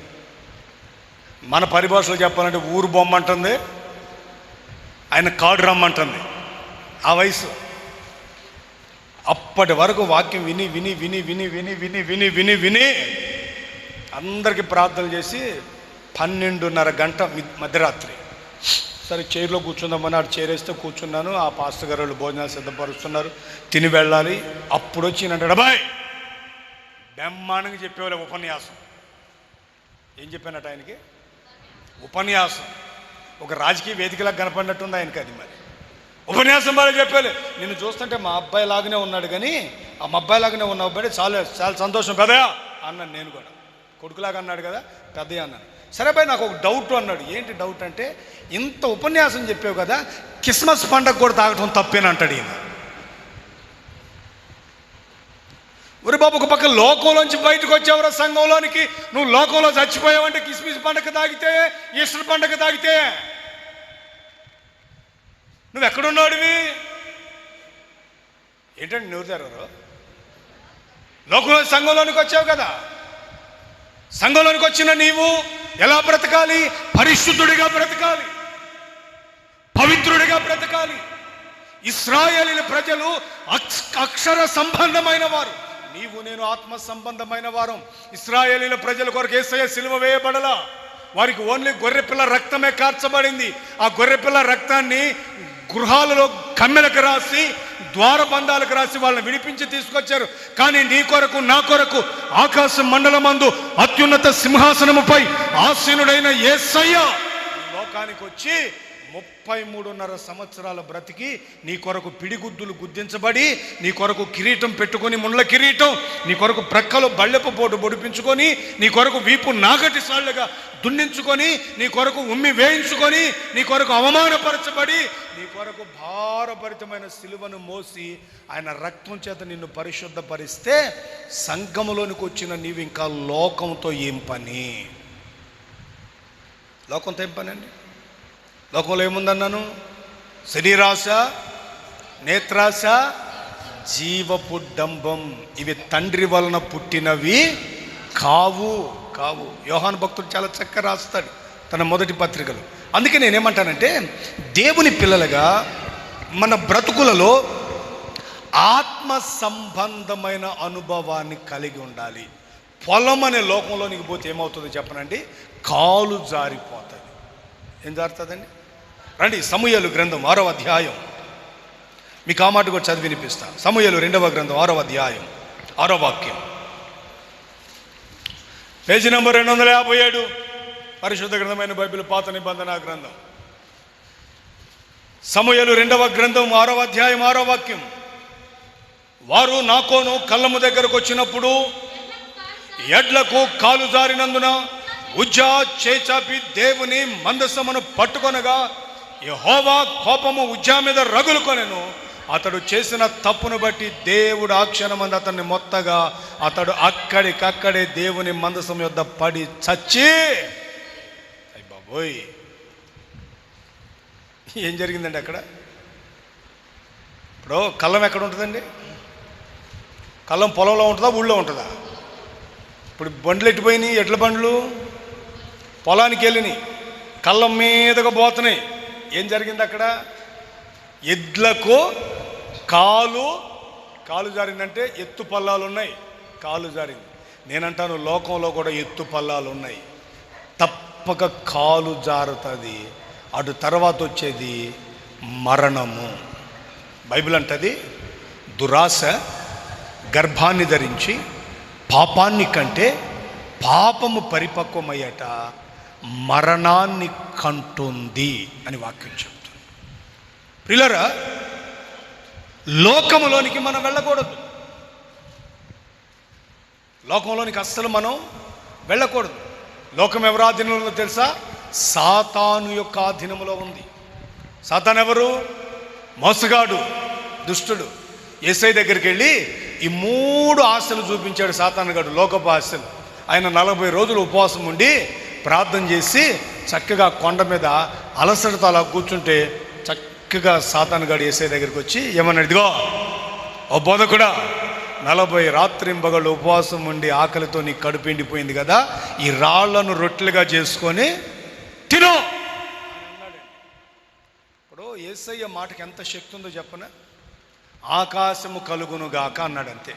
మన పరిభాషలో చెప్పాలంటే ఊరు బొమ్మ అంటుంది, ఆయన కాడు రమ్మంటుంది. ఆ వయసు. అప్పటి వరకు వాక్యం విని విని విని విని విని విని విని విని విని అందరికీ ప్రార్థన చేసి 12:30 గంట మధ్యరాత్రి సరే చైర్లో కూర్చుందామని ఆడు చేరేస్తే కూర్చున్నాను. ఆ పాస్టర్ గారు వాళ్ళు భోజనాలు సిద్ధపరుస్తున్నారు, తిని వెళ్ళాలి. అప్పుడు వచ్చి అంటాడు, అబ్బాయి బ్రహ్మాండంగా చెప్పేవాళ్ళ ఉపన్యాసం. ఏం చెప్పానట ఆయనకి? ఉపన్యాసం. ఒక రాజకీయ వేదికలా కనపడినట్టుంది ఆయనకి అది. మరి ఉపన్యాసం బాగా చెప్పాలి. నిన్ను చూస్తుంటే మా అబ్బాయి లాగానే ఉన్నాడు, కానీ ఆ మా అబ్బాయి లాగానే ఉన్న అబ్బాయి చాలా చాలా సంతోషం పెద్దయా అన్నాను. నేను కూడా కొడుకులాగా అన్నాడు కదా, పెద్దయ్య అన్నాను. సరే బాయ్, నాకు ఒక డౌట్ అన్నాడు. ఏంటి డౌట్ అంటే, ఇంత ఉపన్యాసం చెప్పావు కదా, క్రిస్మస్ పండగ కూడా తాగటం తప్పేనంటాడు ఈయన. ఒరి బాబు, ఒక పక్క లోకంలోంచి బయటకు వచ్చేవరా సంఘంలోనికి, నువ్వు లోకంలో చచ్చిపోయావంటే క్రిస్మస్ పండగ తాగితే, ఈస్టర్ పండగ తాగితే నువ్వు ఎక్కడున్నాడువి? ఏంటంటే నువ్వు తెరవరు. లోకంలో సంఘంలోనికి వచ్చావు కదా, సంఘంలోనికి వచ్చిన నీవు ఎలా బ్రతకాలి? పరిశుద్ధుడిగా బ్రతకాలి, పవిత్రుడిగా బ్రతకాలి. ఇశ్రాయేలీల ప్రజలు అక్షర సంబంధమైన వారు, నీవు నేను ఆత్మ సంబంధమైన వారం. ఇశ్రాయేలీల ప్రజల కొరకు యేసయ్య సిలువ వేయబడలా, వారికి ఓన్లీ గొర్రెపిల్ల రక్తమే కార్చబడింది. ఆ గొర్రెపిల్ల రక్తాన్ని గృహాలలో కమ్మెలకు రాసి, ద్వారబంధాలకు రాసి వాళ్ళని విడిపించి తీసుకొచ్చారు. కానీ నీ కొరకు, నా కొరకు ఆకాశ మండలమందు అత్యున్నత సింహాసనముపై ఆసీనుడైన యేసయ్య లోకానికి వచ్చి 33.5 సంవత్సరాల బ్రతికి నీ కొరకు పిడిగుద్దులు గుద్దించబడి, నీ కొరకు కిరీటం పెట్టుకొని, ముండ్ల కిరీటం, నీ కొరకు ప్రక్కలో బళ్ళెపు పోటు పొడిపించుకొని, నీ కొరకు వీపు నాగటి సాళ్ళుగా దున్నించుకొని, నీ కొరకు ఉమ్మి వేయించుకొని, నీ కొరకు అవమానపరచబడి, నీ కొరకు భారభరితమైన సిలువను మోసి ఆయన రక్తం చేత నిన్ను పరిశుద్ధపరిస్తే సంఘములోనికి వచ్చిన నీవు ఇంకా లోకంతో ఏం పని? లోకంతో ఏం పని అండి? లోకంలో ఏముందన్నాను? శరీరాశ, నేత్రాశ, జీవపు డంబం. ఇవి తండ్రి వలన పుట్టినవి కావు. యోహాను భక్తుడు చాలా చక్కగా రాస్తాడు తన మొదటి పత్రికలు. అందుకే నేనేమంటానంటే, దేవుని పిల్లలుగా మన బ్రతుకులలో ఆత్మ సంబంధమైన అనుభవాన్ని కలిగి ఉండాలి. పొలం అనే లోకంలోనికి పోతే ఏమవుతుందో చెప్పనండి, కాలు జారిపోతుంది. ఏం జారుతుందండి? రండి, సమూయేలు గ్రంథం 6వ అధ్యాయం. మీకు ఆ మాట కూడా చదివి వినిపిస్తాను. సమూయేలు 2వ గ్రంథం 6వ అధ్యాయం 6వ వాక్యం, పేజీ నెంబర్ 257, పరిశుద్ధ గ్రంథమైన బైబిల్ పాత నిబంధన గ్రంథం. సమూయేలు 2వ గ్రంథం 6వ అధ్యాయం 6వ వాక్యం. వారు నాకోను కళ్ళము దగ్గరకు వచ్చినప్పుడు ఎడ్లకు కాలు జారినందున ఉజ్జా చేచాపి దేవుని మందసమును పట్టుకొనగా యెహోవా కోపము ఉజ్జా మీద రగులుకొనెను. అతడు చేసిన తప్పును బట్టి దేవుడు ఆ క్షణమందు అతన్ని మొత్తగా అతడు అక్కడికక్కడే దేవుని మందసం యొద్ద పడి చచ్చి, అయ్య బాబోయ్, ఏం జరిగిందండి అక్కడ? ఇప్పుడు కళ్ళం ఎక్కడ ఉంటుందండి? కళ్ళం పొలంలో ఉంటుందా, ఊళ్ళో ఉంటుందా? ఇప్పుడు బండ్లు ఎట్టిపోయినాయి, ఎడ్ల బండ్లు పొలానికి వెళ్ళినాయి, కళ్ళం మీదగా పోతున్నాయి. ఏం జరిగింది అక్కడ? ఎడ్లకు కాలు జారిందంటే ఎత్తు పల్లాలు ఉన్నాయి, కాలు జారింది. నేనంటాను, లోకంలో కూడా ఎత్తు పల్లాలు ఉన్నాయి. తప్పక కాలు జారుతుంది. అటు తర్వాత వచ్చేది మరణము. బైబిల్ అంటది, దురాశ గర్భాన్ని ధరించి పాపాన్ని కంటే పాపము పరిపక్వమయ్యట మరణాన్ని కంటుంది అని వాక్యం చెప్తుంది. ప్రియులారా, లోకములోనికి మనం వెళ్ళకూడదు. లోకంలోనికి అస్సలు మనం వెళ్ళకూడదు. లోకం ఎవరి ఆధీనంలో తెలుసా? సాతాను యొక్క ఆధీనంలో ఉంది. సాతాను ఎవరు? మోసగాడు, దుష్టుడు. యేసయ్య దగ్గరికి వెళ్ళి ఈ 3 ఆశలు చూపించాడు సాతాను గాడు, లోకపు ఆశలు. ఆయన 40 రోజులు ఉపవాసం ఉండి ప్రార్థన చేసి చక్కగా కొండ మీద అలసటతో అలా కూర్చుంటే చక్కగా సాతాను గాడు యేసయ్య దగ్గరికి వచ్చి ఏమన్నాడు? ఇదిగో ఓ బోధకుడా, 40 రాత్రింబగళ్ళు ఉపవాసం ఉండి ఆకలితో నీ కడుపు ఎండిపోయింది కదా, ఈ రాళ్లను రొట్టెలుగా చేసుకొని తిను అన్నాడు. ఇప్పుడు యేసయ్య మాటకి ఎంత శక్తి ఉందో చెప్పనా? ఆకాశము కలుగునుగాక అన్నాడు, అంతే,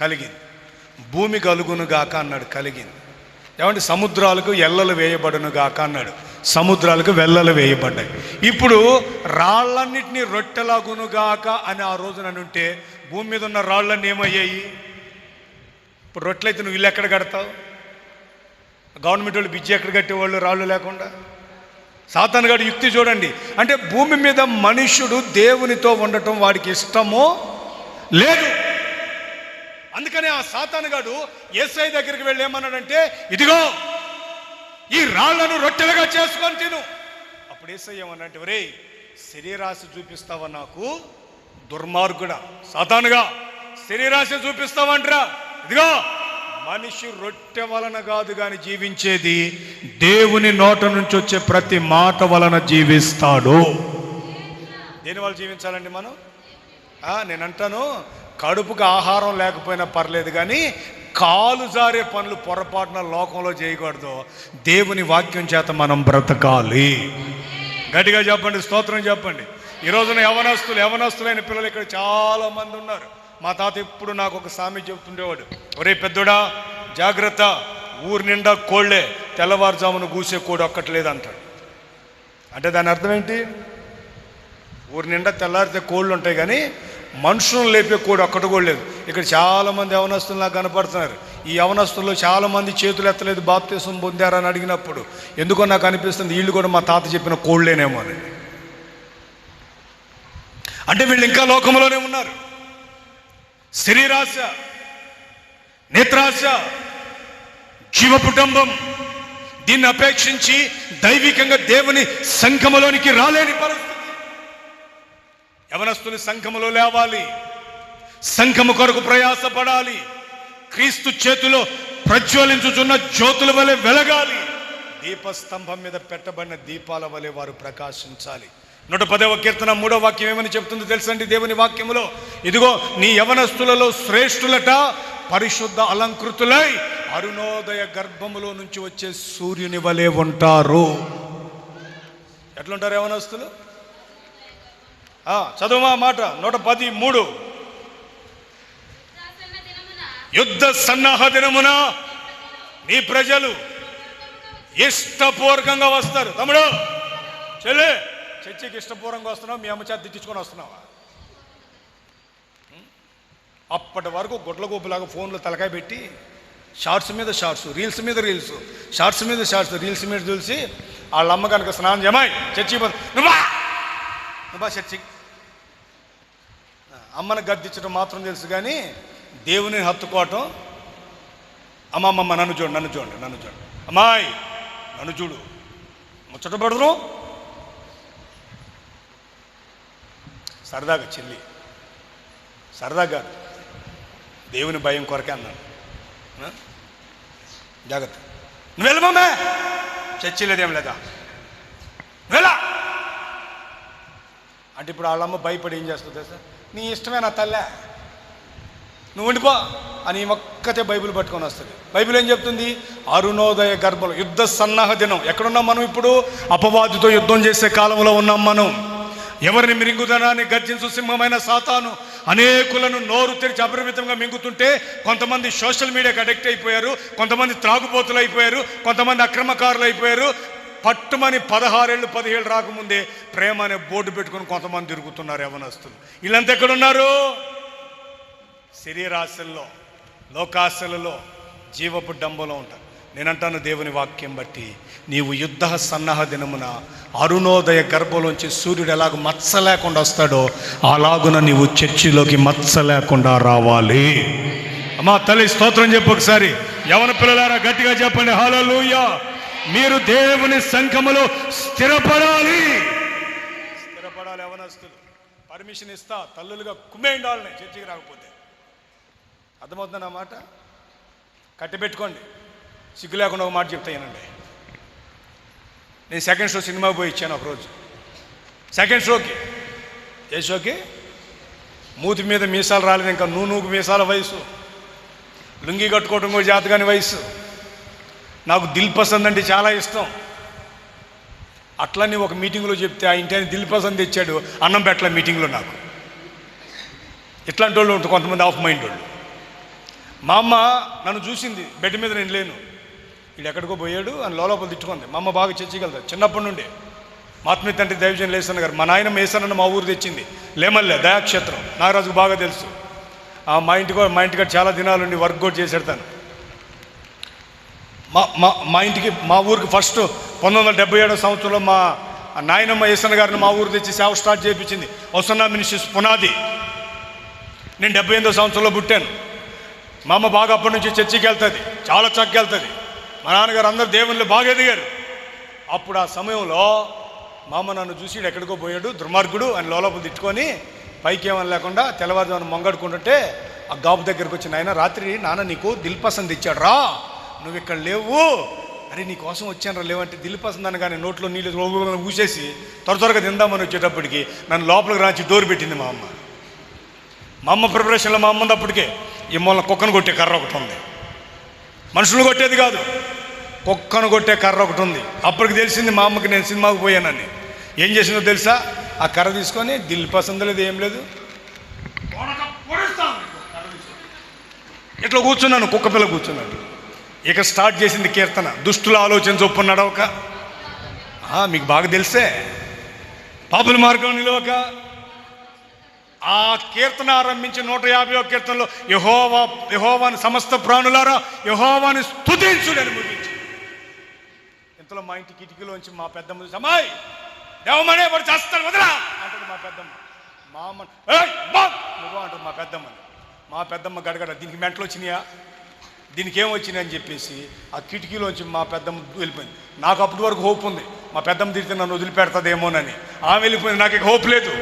కలిగింది. భూమి కలుగునుగాక అన్నాడు, కలిగింది. ఏమంటే సముద్రాలకు ఎల్లలు వేయబడును గాక అన్నాడు, సముద్రాలకు వెల్లలు వేయబడ్డాయి. ఇప్పుడు రాళ్ళన్నింటినీ రొట్టెలాగునుగాక అని ఆ రోజున ఉంటే భూమి మీద ఉన్న రాళ్ళన్నీ ఏమయ్యాయి? ఇప్పుడు రొట్టెలైతే నువ్వు ఇల్లు ఎక్కడ కడతావు? గవర్నమెంట్ వాళ్ళు బిజ్జి ఎక్కడ కట్టేవాళ్ళు రాళ్ళు లేకుండా? సాతాను గాడి యుక్తి చూడండి. అంటే భూమి మీద మనుష్యుడు దేవునితో ఉండటం వాడికి ఇష్టమో లేదు. అందుకనే ఆ సాతాను గాడు యేసయ్య దగ్గరికి వెళ్ళి ఏమన్నాడంటే, ఇదిగో ఈ రాళ్లను రొట్టెలుగా చేసుకొని తిను. అప్పుడు యేసయ్య ఏమన్నాడంటే, ఒరేయ్, శరీరాశ చూపిస్తావా నాకు? దుర్మార్గుడా, సాతానుగా, శరీరాశ చూపిస్తావంటరా? ఇదిగో మనిషి రొట్టె వలన కాదు కానీ జీవించేది దేవుని నోట నుంచి వచ్చే ప్రతి మాట వలన జీవిస్తాడు. దేని వల్ల జీవించాలండి మనం? నేనంటాను, కడుపుకు ఆహారం లేకపోయినా పర్లేదు కానీ కాలు జారే పనులు పొరపాటున లోకంలో చేయకూడదు. దేవుని వాక్యం చేత మనం బ్రతకాలి. గట్టిగా చెప్పండి, స్తోత్రం చెప్పండి. ఈ రోజున యవనస్తులైన పిల్లలు ఇక్కడ చాలా మంది ఉన్నారు. మా తాత ఎప్పుడు నాకు ఒక సామెత చెప్తుండేవాడు, ఒరే పెద్దోడా జాగ్రత్త, ఊరి నిండా కోళ్ళే, తెల్లవారుజామున కూసే కోడి ఒక్కట్లేదు అంటాడు. అంటే దాని అర్థం ఏంటి? ఊరి నిండా తెల్లారితే కోళ్ళు ఉంటాయి కానీ మనుషులను లేపే కోడి ఒక్కటి కూడా లేదు. ఇక్కడ చాలామంది యవనస్తులు నాకు కనపడుతున్నారు. ఈ యవనస్తుల్లో చాలామంది చేతులు ఎత్తలేదు, బాప్తిసం పొందారని అడిగినప్పుడు ఎందుకో నాకు అనిపిస్తుంది వీళ్ళు కూడా మా తాత చెప్పిన కోళ్ళేనేమో అని. అంటే వీళ్ళు ఇంకా లోకంలోనే ఉన్నారు. శరీరాశ, నేత్రాశ, జీవపుటంబం, దీన్ని అపేక్షించి దైవికంగా దేవుని సంఘములోనికి రాలేని పరిస్థితి. యవనస్తుని సంఘములో లేవాలి, సంఘము కొరకు ప్రయాసపడాలి, క్రీస్తు చేతిలో ప్రజ్వలించుచున్న జ్యోతుల వలె వెలగాలి, దీపస్తంభం మీద పెట్టబడిన దీపాల వలె వారు ప్రకాశించాలి. 110వ కీర్తన 3వ వాక్యం ఏమని చెప్తుందో తెలుసండి దేవుని వాక్యములో? ఇదిగో నీ యవనస్తులలో శ్రేష్ఠులట పరిశుద్ధ అలంకృతులై అరుణోదయ గర్భములో నుంచి వచ్చే సూర్యుని వలె ఉంటారు. ఎట్లుంటారు యవనస్తులు? చదువు ఆ మాట. 110:3. యుద్ధ సన్నాహ దినమున నీ ప్రజలు ఇష్టపూర్వకంగా వస్తారు. తమ్ముడు, చెల్లి, చర్చికి ఇష్టపూర్వకంగా వస్తున్నావు, మీ అమ్మ చేత తిట్టించుకొని వస్తున్నావా? అప్పటి వరకు గుడ్ల గోపులాగా ఫోన్లో తలకాయ పెట్టి షార్ట్స్ మీద షార్ట్స్, రీల్స్ మీద రీల్స్, షార్ట్స్ మీద షార్ట్స్, రీల్స్ మీద చూసి వాళ్ళ అమ్మ కనుక స్నానం చేయమాయి చర్చికి నువ్వా చర్చికి. అమ్మను గద్దించడం మాత్రం తెలుసు, కానీ దేవుని హత్తుకోవటం. అమ్మమ్మ నన్ను చూడండి, అమ్మాయి నన్ను చూడు, ముచ్చట పడరు. సరదాగా చెల్లి, సరదాగా దేవుని భయం కొరకే అన్నాను. జాగ్రత్త, నువ్వు వెళ్ళమమ్మే, చర్చి లేదేం లేదా, వెళ్ళా అంటే ఇప్పుడు వాళ్ళమ్మ భయపడి ఏం చేస్తుంది తెలుసా? నీ ఇష్టమే నా తల్లే, నువ్వు ఉండిపో అని ఒక్కతే బైబిల్ పట్టుకొని వస్తుంది. బైబిల్ ఏం చెప్తుంది? అరుణోదయ గర్భంలో యుద్ధ సన్నాహ దినం. ఎక్కడున్నాం మనం ఇప్పుడు? అపవాదితో యుద్ధం చేసే కాలంలో ఉన్నాం మనం. ఎవరిని మింగుదనాన్ని గర్జించు సింహమైన సాతాను అనేకులను నోరు తెరిచి అపరిమితంగా మింగుతుంటే, కొంతమంది సోషల్ మీడియాకి అడిక్ట్ అయిపోయారు, కొంతమంది త్రాగుబోతులు అయిపోయారు, కొంతమంది అక్రమకారులు అయిపోయారు. పట్టుమని 16 ఏళ్ళు 17 రాకముందే ప్రేమ అనే బోర్డు పెట్టుకుని కొంతమంది తిరుగుతున్నారు యవనస్తులు. వీళ్ళంతా ఎక్కడున్నారు? శరీరాశల్లో, లోకాశలలో, జీవపు డంబలో ఉంటారు. నేనంటాను దేవుని వాక్యం బట్టి, నీవు యుద్ధ సన్నాహ దినమున అరుణోదయ గర్భంలోంచి సూర్యుడు ఎలాగ మచ్చ లేకుండా వస్తాడో అలాగున నీవు చర్చిలోకి మచ్చ లేకుండా రావాలి. అమ్మా తల్లి స్తోత్రం చెప్పు ఒకసారి. యవన పిల్లలారా గట్టిగా చెప్పండి హల్లెలూయా. మీరు దేవుని సంఘములో స్థిరపడాలి. యవనస్తులు పర్మిషన్ ఇస్తా, తల్లులుగా కుమ్మేయండి వాళ్ళని చర్చికి రాకపోతే. అర్థమవుతుందన్న మాట? కట్టిపెట్టుకోండి. సిగ్గు లేకుండా ఒక మాట చెప్తానండి. నేను సెకండ్ షో సినిమాకి పోయి ఇచ్చాను ఒకరోజు. సెకండ్ షోకి, ఏ షోకి? మూతి మీద మీసాలు రాలేదు ఇంకా, నూనూకు మీసాల వయసు, లుంగి కట్టుకోవడం కూడా జాతకాని వయసు. నాకు దిల్ పసంద్ అంటే చాలా ఇష్టం. అట్లని ఒక మీటింగ్లో చెప్తే ఆ ఇంటి ఆయన దిల్ పసంద్ తెచ్చాడు, అన్నం పెట్టలే మీటింగ్లో. నాకు ఇట్లాంటి వాళ్ళు ఉంటారు కొంతమంది ఆఫ్ మైండ్ వాళ్ళు. మా అమ్మ నన్ను చూసింది, బెడ్ మీద నేను లేను, వీడు ఎక్కడికో పోయాడు అని లోపల తిట్టుకుంది. మా అమ్మ బాగా చర్చికెళ్తారు చిన్నప్పటి నుండి. మాత్మీయ తండ్రి దైవజన లేసన్న గారు, మా నాయన మేసన్న మా ఊరు తెచ్చింది, లేమల్లే దయాక్షేత్రం, నాగరాజుకు బాగా తెలుసు. మా ఇంటికి చాలా దినాలుండి వర్క్ కూడా చేశాడు తను. మా ఊరికి ఫస్ట్ 1977 సంవత్సరంలో మా నాయనమ్మ ఏసన్న గారిని మా ఊరు తెచ్చి సేవ స్టార్ట్ చేయించింది. వసన్నా మినిస్ట్రీస్ పునాది. నేను 78వ సంవత్సరంలో పుట్టాను. మా అమ్మ బాగా అప్పటి నుంచి చర్చికి వెళ్తుంది, చాలా చక్కగా వెళ్తుంది. మా నాన్నగారు అందరూ దేవుళ్ళు బాగా ఎదిగారు. అప్పుడు ఆ సమయంలో మా అమ్మ నన్ను చూసి ఎక్కడికో పోయాడు దుర్మార్గుడు అని లోపల తిట్టుకొని, పైకి ఏమని లేకుండా తెల్లవారుజామున మొంగడుకుంటుంటే ఆ గాబు దగ్గరకు వచ్చి, నాయన రాత్రి నాన్న నీకు దిల్ పసంద్ ఇచ్చాడు రా, నువ్వు ఇక్కడ లేవు, అరే నీ కోసం వచ్చాను రా లేవంటే, దిల్ పసంద్ అనగానే నోట్లో నీళ్ళు ఊసేసి త్వరగా తిందామని వచ్చేటప్పటికి నన్ను లోపలికి రాచి డోర్ పెట్టింది మా అమ్మ. మా అమ్మ ప్రిపరేషన్లో మా అమ్మ ఉన్నప్పటికే ఈ మూల కుక్కను కొట్టే కర్ర ఒకటి ఉంది. మనుషులు కొట్టేది కాదు, కుక్కను కొట్టే కర్ర ఒకటి ఉంది. అప్పటికి తెలిసింది మా అమ్మకి నేను సినిమాకి పోయానని. ఏం చేసిందో తెలుసా? ఆ కర్ర తీసుకొని దిల్ పసంద్ లేదు ఏం లేదు, ఇట్లా కూర్చున్నాను, కుక్క పిల్ల కూర్చున్నాను. ఇక స్టార్ట్ చేసింది కీర్తన, దుష్టుల ఆలోచన చొప్పున నడవక, మీకు బాగా తెలిసే, పాపుల మార్గం నిలవక. ఆ కీర్తన ఆరంభించి 150వ కీర్తనలో యెహోవాని సమస్త ప్రాణులారా యెహోవాని స్తుతించుడి అని ముగించి, ఇంతలో మా ఇంటి కిటికీలోంచి మా పెద్దమ్మ, అమ్మాయి దేవమనే వాడు చేస్తాడు వదలా అంటుంది మా పెద్దమ్మ. మా అమ్మ "ఏయ్ బా నువ్వు" అంటుంది మా పెద్దమ్మ గడగడ దీనికి మెంటలు వచ్చినాయా, దీనికి ఏం వచ్చినాయి అని చెప్పేసి ఆ కిటికీలోంచి మా పెద్దమ్మ వెళ్ళిపోయింది. నాకు అప్పటి వరకు హోప్ ఉంది, మా పెద్దమ్మ తిరిగితే నన్ను వదిలిపెడతాదేమోనని. ఆమె వెళ్ళిపోయింది, నాకు ఇక హోప్ లేదు,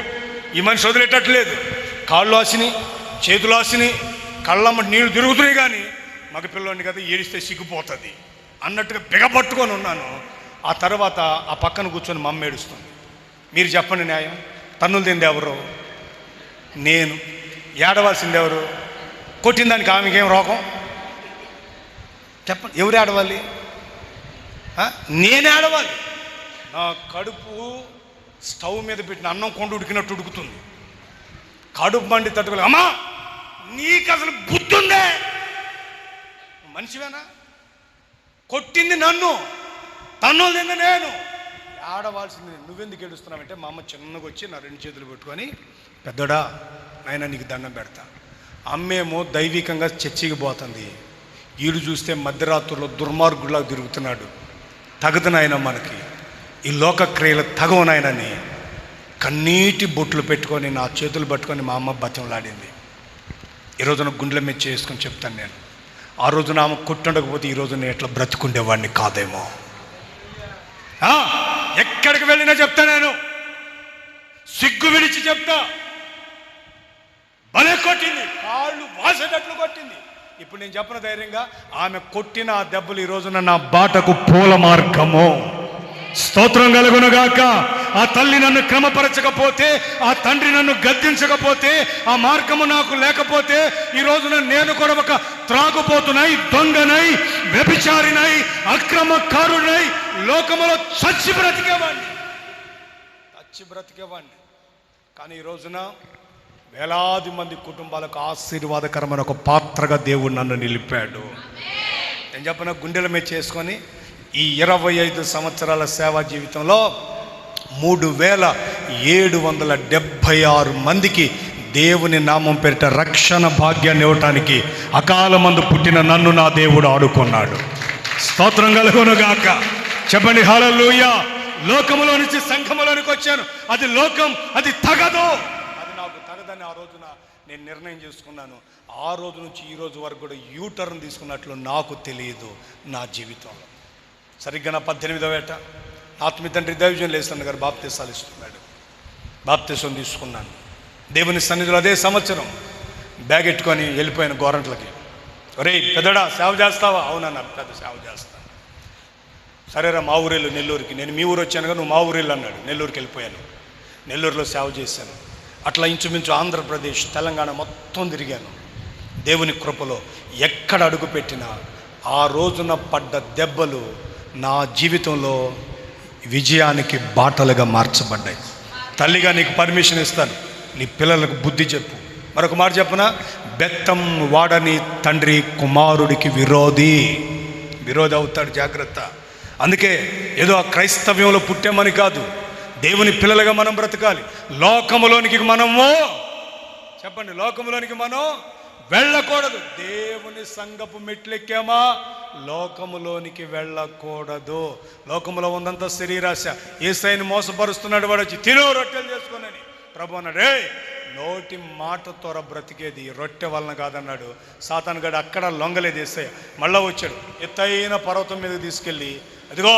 ఈ మనిషి వదిలేటట్లేదు. కాళ్ళు ఆసినాయి, చేతులు ఆసినాయి, కళ్ళమ్మ నీళ్లు తిరుగుతున్నాయి, కానీ మగ పిల్లోని కదా ఏడిస్తే సిగ్గిపోతుంది అన్నట్టుగా బిగపట్టుకొని ఉన్నాను. ఆ తర్వాత ఆ పక్కన కూర్చొని మా అమ్మ ఏడుస్తుంది. మీరు చెప్పండి న్యాయం, తన్నులు తింది ఎవరు? నేను. ఏడవలసింది ఎవరు? కొట్టిన దానికి ఆమెకేం రోగం? చెప్పండి, ఎవరు ఏడవాలి? నేనే ఏడవాలి. నా కడుపు స్టవ్ మీద పెట్టిన అన్నం కొండ ఉడికినట్టు ఉడుకుతుంది. కడుపు మండి తట్టుకోలే. అమ్మా నీకు అసలు బుద్ధి ఉందే? మనిషివేనా? కొట్టింది నన్ను, తన్నులు తింది నేను. ఆడవాల్సింది నువ్వెందుకు ఏడుస్తున్నావంటే మా అమ్మ చిన్నగా వచ్చి నా 2 చేతులు పెట్టుకొని, పెద్దోడా నాయన నీకు దండం పెడతా. అమ్మేమో దైవికంగా చర్చికి పోతుంది, ఈడు చూస్తే మధ్యరాత్రుల్లో దుర్మార్గులా తిరుగుతున్నాడు. తగదు నాయన, మనకి ఈ లోకక్రియలు తగవు నాయనని కన్నీటి బొట్లు పెట్టుకొని నా చేతులు పట్టుకొని మా అమ్మ బతిమలాడింది. ఈరోజున గుండెల మీద చేసుకొని చెప్తాను నేను, ఆ రోజున ఆమె కొట్టుండకపోతే ఈరోజు నేను ఎట్లా బ్రతుకుండేవాడిని కాదేమో. ఎక్కడికి వెళ్ళినా చెప్తా, నేను సిగ్గు విడిచి చెప్తా. భలే కొట్టింది, కాళ్ళు వాసేటట్లు కొట్టింది. ఇప్పుడు నేను చెప్పిన ధైర్యంగా, ఆమె కొట్టిన ఆ దెబ్బలు ఈ రోజున నా బాటకు పూల మార్గము. స్తోత్రం కలుగునుగాక. ఆ తల్లి నన్ను క్రమపరచకపోతే, ఆ తండ్రి నన్ను గద్దించకపోతే, ఆ మార్గము నాకు లేకపోతే ఈ రోజున నేను కూడా ఒక త్రాగుపోతున్నై, దొంగనై, వ్యభిచారినై, అక్రమకారునై లోకములో చచ్చి బ్రతికేవాడిని. కానీ ఈ రోజున వేలాది మంది కుటుంబాలకు ఆశీర్వాదకరమైన ఒక పాత్రగా దేవుడు నన్ను నిలిపాడు. నేను చెప్పిన గుండెల మీద చేసుకొని ఈ 25 సంవత్సరాల సేవా జీవితంలో 3776 మందికి దేవుని నామం పేరిట రక్షణ భాగ్యాన్ని ఇవ్వటానికి అకాలమందు పుట్టిన నన్ను నా దేవుడు ఆడుకున్నాడు. స్తోత్రం కలుగునుగాక. చెప్పండి హల్లెలూయా. లోకములో నుంచి సంఘములోనికి వచ్చాను, అది లోకం, అది తగదు, అది నాకు తగదని ఆ రోజున నేను నిర్ణయం చేసుకున్నాను. ఆ రోజు నుంచి ఈ రోజు వరకు కూడా యూటర్న్ తీసుకున్నట్లు నాకు తెలియదు నా జీవితంలో. సరిగ్గా నా 18వ ఏట ఆత్మీయ తండ్రి దైవజనులు లేసన్న గారు బాప్తీసాలు ఇస్తున్నాడు. బాప్తీసం తీసుకున్నాను. దేవుని సన్నిధిలో అదే సంవత్సరం బ్యాగ్ ఎట్టుకొని వెళ్ళిపోయాను గోరంట్లకి. ఒరేయ్ పెద్దడా సేవ చేస్తావా? అవునన్నా, పెద్ద సేవ చేస్తాను. సరేరా మా ఊరేళ్ళు నెల్లూరుకి. నేను మీ ఊరు వచ్చాను కదా, నువ్వు మా ఊరేళ్ళు అన్నాడు. నెల్లూరుకి వెళ్ళిపోయాను. నెల్లూరులో సేవ చేశాను. అట్లా ఇంచుమించు ఆంధ్రప్రదేశ్, తెలంగాణ మొత్తం తిరిగాను. దేవుని కృపలో ఎక్కడ అడుగు పెట్టినా ఆ రోజున పడ్డ దెబ్బలు నా జీవితంలో విజయానికి బాటలుగా మార్చబడ్డాయి. తల్లిగా నీకు పర్మిషన్ ఇస్తాను, నీ పిల్లలకు బుద్ధి చెప్పు. మరొక మాట చెప్పనా, బెత్తం వాడని తండ్రి కుమారుడికి విరోధి అవుతాడు, జాగ్రత్త. అందుకే ఏదో ఆ క్రైస్తవ్యంలో పుట్టామని కాదు, దేవుని పిల్లలుగా మనం బ్రతకాలి. లోకములోనికి మనము, చెప్పండి, లోకములోనికి మనం వెళ్ళకూడదు. దేవుని సంఘపు మెట్లెక్కామా, లోకములోనికి వెళ్ళకూడదు. లోకములో ఉందంతా శరీరాశ. యేసయ్యను మోసపరుస్తున్నాడు వాడు వచ్చి, తిను రొట్టెలు చేసుకునని. ప్రభు అన్నాడు, నోటి మాట త్వర బ్రతికేది రొట్టె వలన కాదన్నాడు. సాతాను గడు అక్కడ లొంగలేదు యేసయ్య. మళ్ళా వచ్చాడు, ఎత్తైన పర్వతం మీద తీసుకెళ్ళి, అదిగో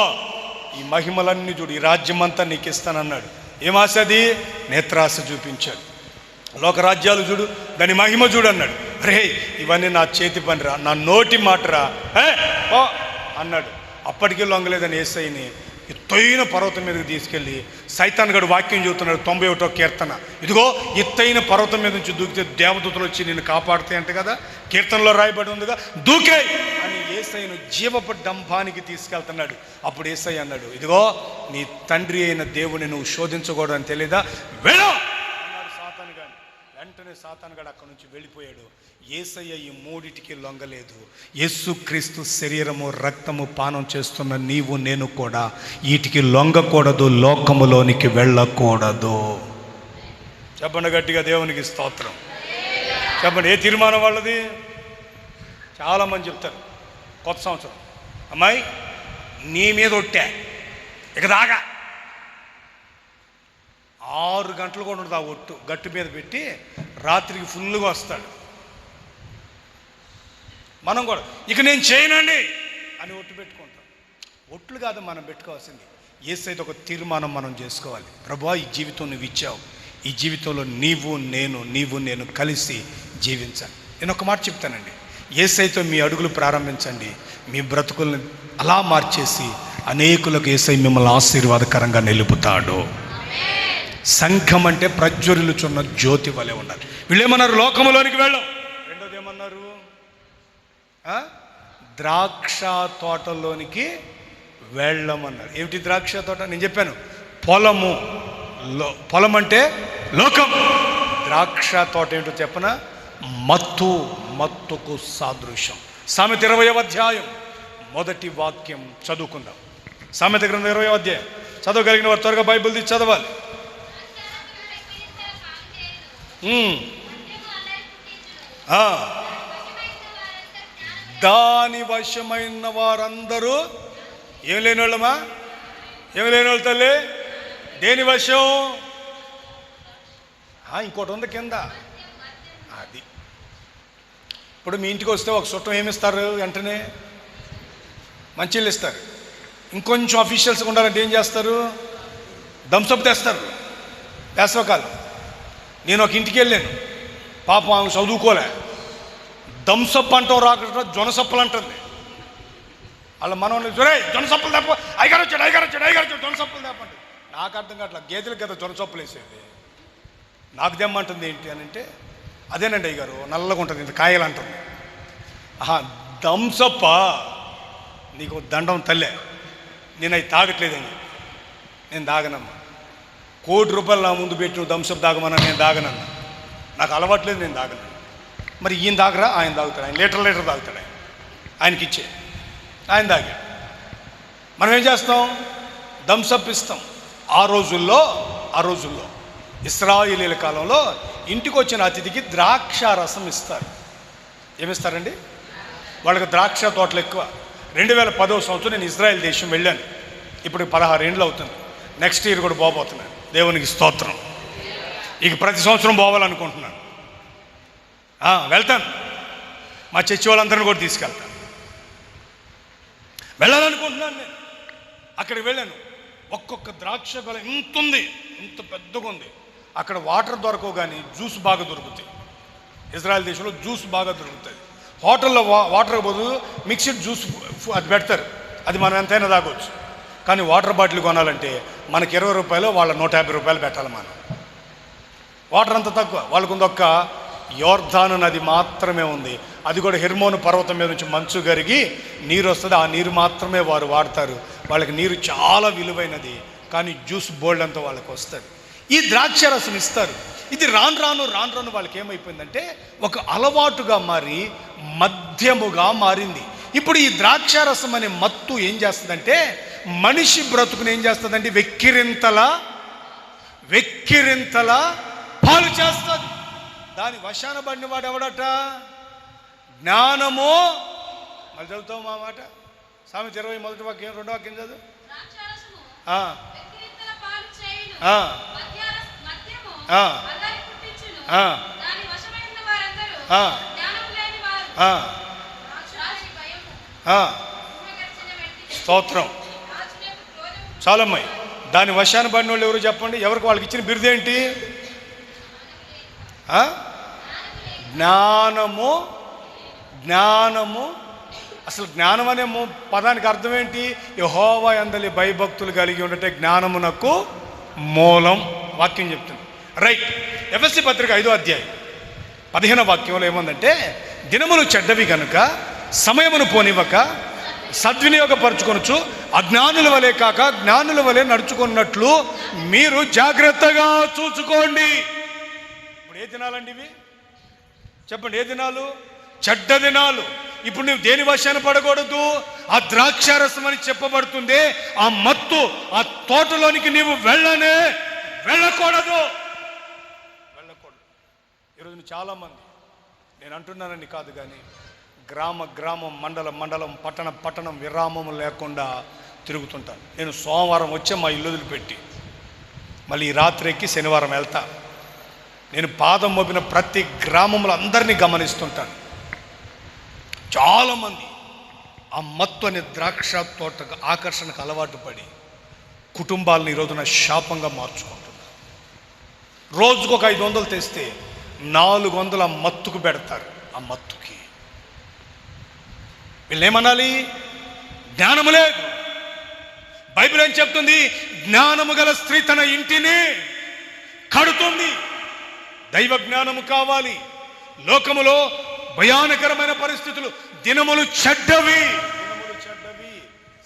ఈ మహిమలన్నీ చూడు, ఈ రాజ్యం అంతా నీకు ఇస్తానన్నాడు. ఏం ఆశ అది? నేత్రాశ చూపించాడు. లోకరాజ్యాలు చూడు, దాని మహిమ చూడు అన్నాడు. రే ఇవన్నీ నా చేతి పనిరా, నా నోటి మాటరా అన్నాడు. అప్పటికీ లొంగలేదని యేసయ్యని ఎత్తైన పర్వతం మీదకి తీసుకెళ్ళి, సైతాన్ గడు వాక్యం చెబుతున్నాడు 91వ కీర్తన, ఇదిగో ఎత్తైన పర్వతం మీద నుంచి దూకితే దేవదూతలు వచ్చి నిన్ను కాపాడుతాయి అంట కదా, కీర్తనలో రాయబడి ఉందిగా, దూకే అని యేసయ్యను జీవపు డంబానికి తీసుకెళ్తున్నాడు. అప్పుడు యేసయ్య అన్నాడు, ఇదిగో నీ తండ్రి అయిన దేవుని నువ్వు శోధించకూడదు అని తెలీదా, వెళ్ళు అన్నాడు సాతాను గాని. వెంటనే సాతాను గడు అక్కడి నుంచి వెళ్ళిపోయాడు. యేసయ్య ఈ మూడిటికి లొంగలేదు. యేసుక్రీస్తు శరీరము రక్తము పానం చేస్తున్న నీవు నేను కూడా వీటికి లొంగకూడదు, లోకములోనికి వెళ్ళకూడదు. చెప్పండి గట్టిగా, దేవునికి స్తోత్రం. చెప్పండి, ఏ తీర్మానం వాళ్ళది? చాలామంది చెప్తారు కొత్త సంవత్సరం, అమ్మాయి నీ మీద ఒట్టా ఇక దాకా 6 గంటలు కూడా ఉంటుంది ఆ ఒట్టు గట్టు మీద పెట్టి రాత్రికి ఫుల్గా వస్తాడు. మనం కూడా ఇక నేను చేయనండి అని ఒట్టు పెట్టుకుంటాం. ఒట్లు కాదు మనం పెట్టుకోవాల్సింది, యేసైతే ఒక తీర్మానం మనం చేసుకోవాలి. ప్రభువా, ఈ జీవితం నువ్వు ఇచ్చావు, ఈ జీవితంలో నీవు నేను కలిసి జీవించాలి. నేను ఒక మాట చెప్తానండి, యేసైతో మీ అడుగులు ప్రారంభించండి, మీ బ్రతుకుల్ని అలా మార్చేసి అనేకులకు యేసై మిమ్మల్ని ఆశీర్వాదకరంగా నిలుపుతాడు. సంఘం అంటే ప్రజ్వరులుచున్న జ్యోతి వలె ఉండాలి. వీళ్ళేమన్నారు? లోకములోనికి వెళ్ళం. రెండోది ఏమన్నారు? ద్రాక్ష తోటలోనికి వెళ్ళమన్నారు. ఏమిటి ద్రాక్ష తోట? నేను చెప్పాను, పొలం అంటే లోకం. ద్రాక్ష తోట ఏంటో చెప్పనా? మత్తుకు సాదృశ్యం. సామెత 20వ అధ్యాయం మొదటి వాక్యం చదువుకుందాం. సామెత గ్రంథం 20వ అధ్యాయం చదవగలిగిన వారు త్వరగా బైబిల్ తీసి చదవాలి. దాని వశమైన వారందరూ ఏం లేని వాళ్ళమా? ఏమి లేని వాళ్ళు తల్లి? దేని వశం? ఇంకోటి ఉంది కింద. అది ఇప్పుడు మీ ఇంటికి వస్తే ఒక చుట్టం ఏమిస్తారు? వెంటనే మంచిళ్ళు ఇస్తారు. ఇంకొంచెం అఫీషియల్స్గా ఉండాలంటే ఏం చేస్తారు? థమ్సప్ తెస్తారు. వేసవకాలం నేను ఒక ఇంటికి వెళ్ళాను, పాపం ఆమె చదువుకోలే, థమ్సప్ అంటాం రాకుండా జొనసప్పులు అంటుంది. వాళ్ళ మనవని జొనసప్పులు తప్ప అయ్యగారు వచ్చాడు జొనసప్పులు తప్పండి. నాకు అర్థం కావట్లా, గేదెలకు కదా జొనసప్పులు వేసేది, నాకు దెమ్మంటుంది ఏంటి అని అంటే, అదేనండి అయ్యగారు నల్లగా ఉంటుంది, ఇంత కాయలు అంటుంది. థమ్సప్ప నీకు దండం తల్లే, నేను అవి తాగట్లేదని. నేను దాగనమ్మా, ₹1,00,00,000 నా ముందు పెట్టి నువ్వు థమ్సప్ దాగమన్నా నేను దాగనన్నా. నాకు అలవాట్లేదు, నేను దాగను. మరి ఈయన దాగరా? ఆయన తాగుతాడు, ఆయన లీటర్ తాగుతాడు, ఆయనకి ఇచ్చే, ఆయన తాగాడు. మనం ఏం చేస్తాం? థమ్సప్ ఇస్తాం. ఆ రోజుల్లో ఇశ్రాయేలీల కాలంలో ఇంటికి వచ్చిన అతిథికి ద్రాక్ష రసం ఇస్తారు. ఏమిస్తారండి? వాళ్ళకి ద్రాక్ష తోటలు ఎక్కువ. 2010వ సంవత్సరం నేను ఇజ్రాయెల్ దేశం వెళ్ళాను. ఇప్పుడు 16 ఏళ్ళు అవుతుంది. నెక్స్ట్ ఇయర్ కూడా పోబోతున్నాను. దేవునికి స్తోత్రం. ఇక ప్రతి సంవత్సరం పోవాలనుకుంటున్నాను. వెళ్తాను. మా చర్చి వాళ్ళందరినీ కూడా తీసుకెళ్తాను. వెళ్ళాలనుకుంటున్నాను నేను. అక్కడికి వెళ్ళాను. ఒక్కొక్క ద్రాక్ష గల ఇంత ఉంది, ఇంత పెద్దగా ఉంది. అక్కడ వాటర్ దొరకవు కానీ జ్యూస్ బాగా దొరుకుతాయి. ఇజ్రాయెల్ దేశంలో జ్యూస్ బాగా దొరుకుతుంది. హోటల్లో వాటర్ బదులు మిక్స్డ్ జ్యూస్ అది పెడతారు, అది మనం ఎంతైనా తాగొచ్చు. కానీ వాటర్ బాటిల్ కొనాలంటే మనకి ₹20, వాళ్ళ ₹150 పెట్టాలి మనం. వాటర్ అంత తక్కువ. వాళ్ళకు ఒక్క యోర్దాను నది మాత్రమే ఉంది. అది కూడా హెర్మోను పర్వతం మీద నుంచి మంచు కరిగి నీరు వస్తుంది. ఆ నీరు మాత్రమే వారు వాడతారు. వాళ్ళకి నీరు చాలా విలువైనది, కానీ జ్యూస్ బోల్డ్ అంతా వాళ్ళకి వస్తుంది. ఈ ద్రాక్ష రసం ఇస్తారు. ఇది రాను రాను వాళ్ళకి ఏమైపోయిందంటే ఒక అలవాటుగా మారి మద్యముగా మారింది. ఇప్పుడు ఈ ద్రాక్ష రసం అనే మత్తు ఏం చేస్తుందంటే మనిషి బ్రతుకుని ఏం చేస్తుందంటే వెక్కిరింతల పాలు చేస్తుంది. దాని వశాన పడిన వాడు ఎవడట? జ్ఞానము. మళ్ళీ చదువుతావు మా మాట. సామెత 20 మొదటి వాక్యం 2వ వాక్యం చదువు. స్తోత్రం. చాలమ్మాయి. దాని వశాన పడిన వాళ్ళు ఎవరు చెప్పండి? ఎవరికి వాళ్ళకి ఇచ్చిన బిరుదేంటి? జ్ఞానము. అసలు జ్ఞానం అనే పదానికి అర్థం ఏంటి? యెహోవా యందలి భయభక్తులు కలిగి ఉండటే జ్ఞానమునకు మూలం. వాక్యం చెప్తుంది. రైట్. ఎఫెసీ పత్రిక 5వ అధ్యాయం 15వ వాక్యంలో ఏముందంటే, దినములు చెడ్డవి కనుక సమయమును పోనివ్వక సద్వినియోగపరచుకొనొచ్చు, అజ్ఞానుల వలె కాక జ్ఞానుల వలె నడుచుకున్నట్లు మీరు జాగ్రత్తగా చూసుకోండి. ఇప్పుడు ఏ దినాలండి ఇవి? చెప్పండి, ఏ దినాలు? చెడ్డ దినాలు. ఇప్పుడు నువ్వు దేని వశాన పడకూడదు? ఆ ద్రాక్షారసం అని చెప్పబడుతుంది. ఆ మత్తు, ఆ తోటలోనికి నీవు వెళ్ళకూడదు. ఈరోజు చాలామంది, నేను అంటున్నానని కాదు కానీ, గ్రామం మండలం పట్టణం విరామం లేకుండా తిరుగుతుంటాను. నేను సోమవారం వచ్చే మా ఇల్లు వదిలిపెట్టి మళ్ళీ ఈ రాత్రి ఎక్కి శనివారం వెళ్తా. నేను పాదం మోపిన ప్రతి గ్రామంలో అందరినీ గమనిస్తుంటాను. చాలామంది ఆ మత్తు అనే ద్రాక్ష తోట ఆకర్షణకు అలవాటు పడి కుటుంబాలను ఈరోజున శాపంగా మార్చుకుంటున్నారు. రోజుకు ఒక 500 తెస్తే 400 ఆ మత్తుకు పెడతారు. ఆ మత్తుకి వీళ్ళు ఏమనాలి? జ్ఞానము లేదు. బైబిల్ ఏం చెప్తుంది? జ్ఞానము గల స్త్రీ తన ఇంటిని కడుతుంది. దైవ జ్ఞానము కావాలి. లోకములో భయానకరమైన పరిస్థితులు, దినములు చెడ్డవి.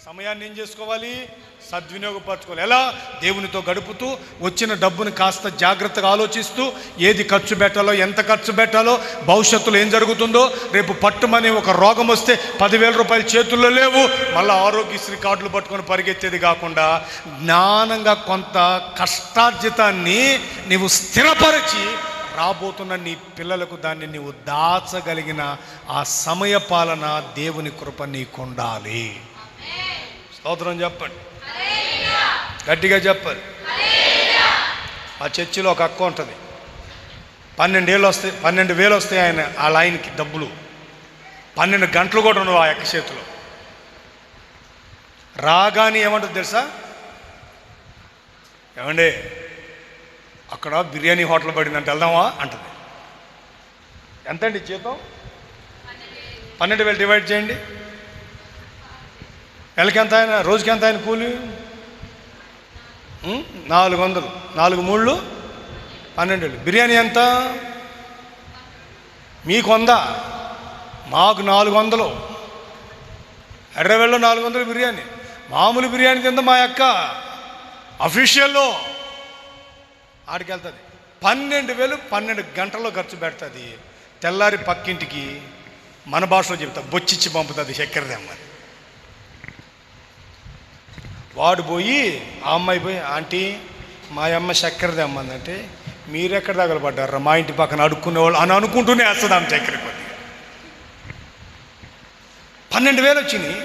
సమయాన్ని ఏం చేసుకోవాలి? సద్వినియోగపరచుకోవాలి. ఎలా? దేవునితో గడుపుతూ వచ్చిన డబ్బుని కాస్త జాగ్రత్తగా ఆలోచిస్తూ ఏది ఖర్చు పెట్టాలో, ఎంత ఖర్చు పెట్టాలో, భవిష్యత్తులో ఏం జరుగుతుందో, రేపు పట్టుమని ఒక రోగం వస్తే 10,000 రూపాయలు చేతుల్లో లేవు, మళ్ళీ ఆరోగ్యశ్రీ కార్డులు పట్టుకొని పరిగెత్తేది కాకుండా జ్ఞానంగా కొంత కష్టార్జితాన్ని నీవు స్థిరపరిచి రాబోతున్న నీ పిల్లలకు దాన్ని నీవు దాచగలిగిన ఆ సమయ పాలన దేవుని కృప నీకుండాలి. స్తోత్రం చెప్పండి, గట్టిగా చెప్పాలి. ఆ చర్చిలో ఒక అక్క ఉంటుంది. 12,000 వస్తాయి ఆయన ఆ లైన్కి డబ్బులు. 12 గంటలు కూడా ఉండవు ఆ అక్క చేతిలో. రాగానే ఏమంటుంది తెలుసా? ఏమండి అక్కడ బిర్యానీ హోటల్ పడిందంటే వెళ్దామా అంటుంది. ఎంతండి జీతం? 12,000 డివైడ్ చేయండి. నెలకి ఎంత ఆయన? రోజుకి ఎంత ఆయన కూలి? 400. 4 3 12. బిర్యానీ ఎంత? మీకు 100, మాకు 400. ఎర్రవెల్లో 400 బిర్యానీ. మామూలు బిర్యానీ తిందా మా అక్క అఫీషియల్లో. ఆడికి వెళ్తుంది. 12,000 12 గంటల్లో ఖర్చు పెడుతుంది. తెల్లారి పక్కింటికి మన భాషలో చెప్తా బొచ్చిచ్చి పంపుతుంది చక్కెరదేమ్మని. వాడు పోయి ఆ అమ్మాయి పోయి, ఆంటీ మా అమ్మ చక్కెరది అమ్మందంటే, మీరెక్కడ తగలబడ్డారా? మా ఇంటి పక్కన అడుక్కునేవాళ్ళు అని అనుకుంటూనే వేస్తుంది ఆమె చక్కెర కొద్దిగా. 12,000 వచ్చినాయి.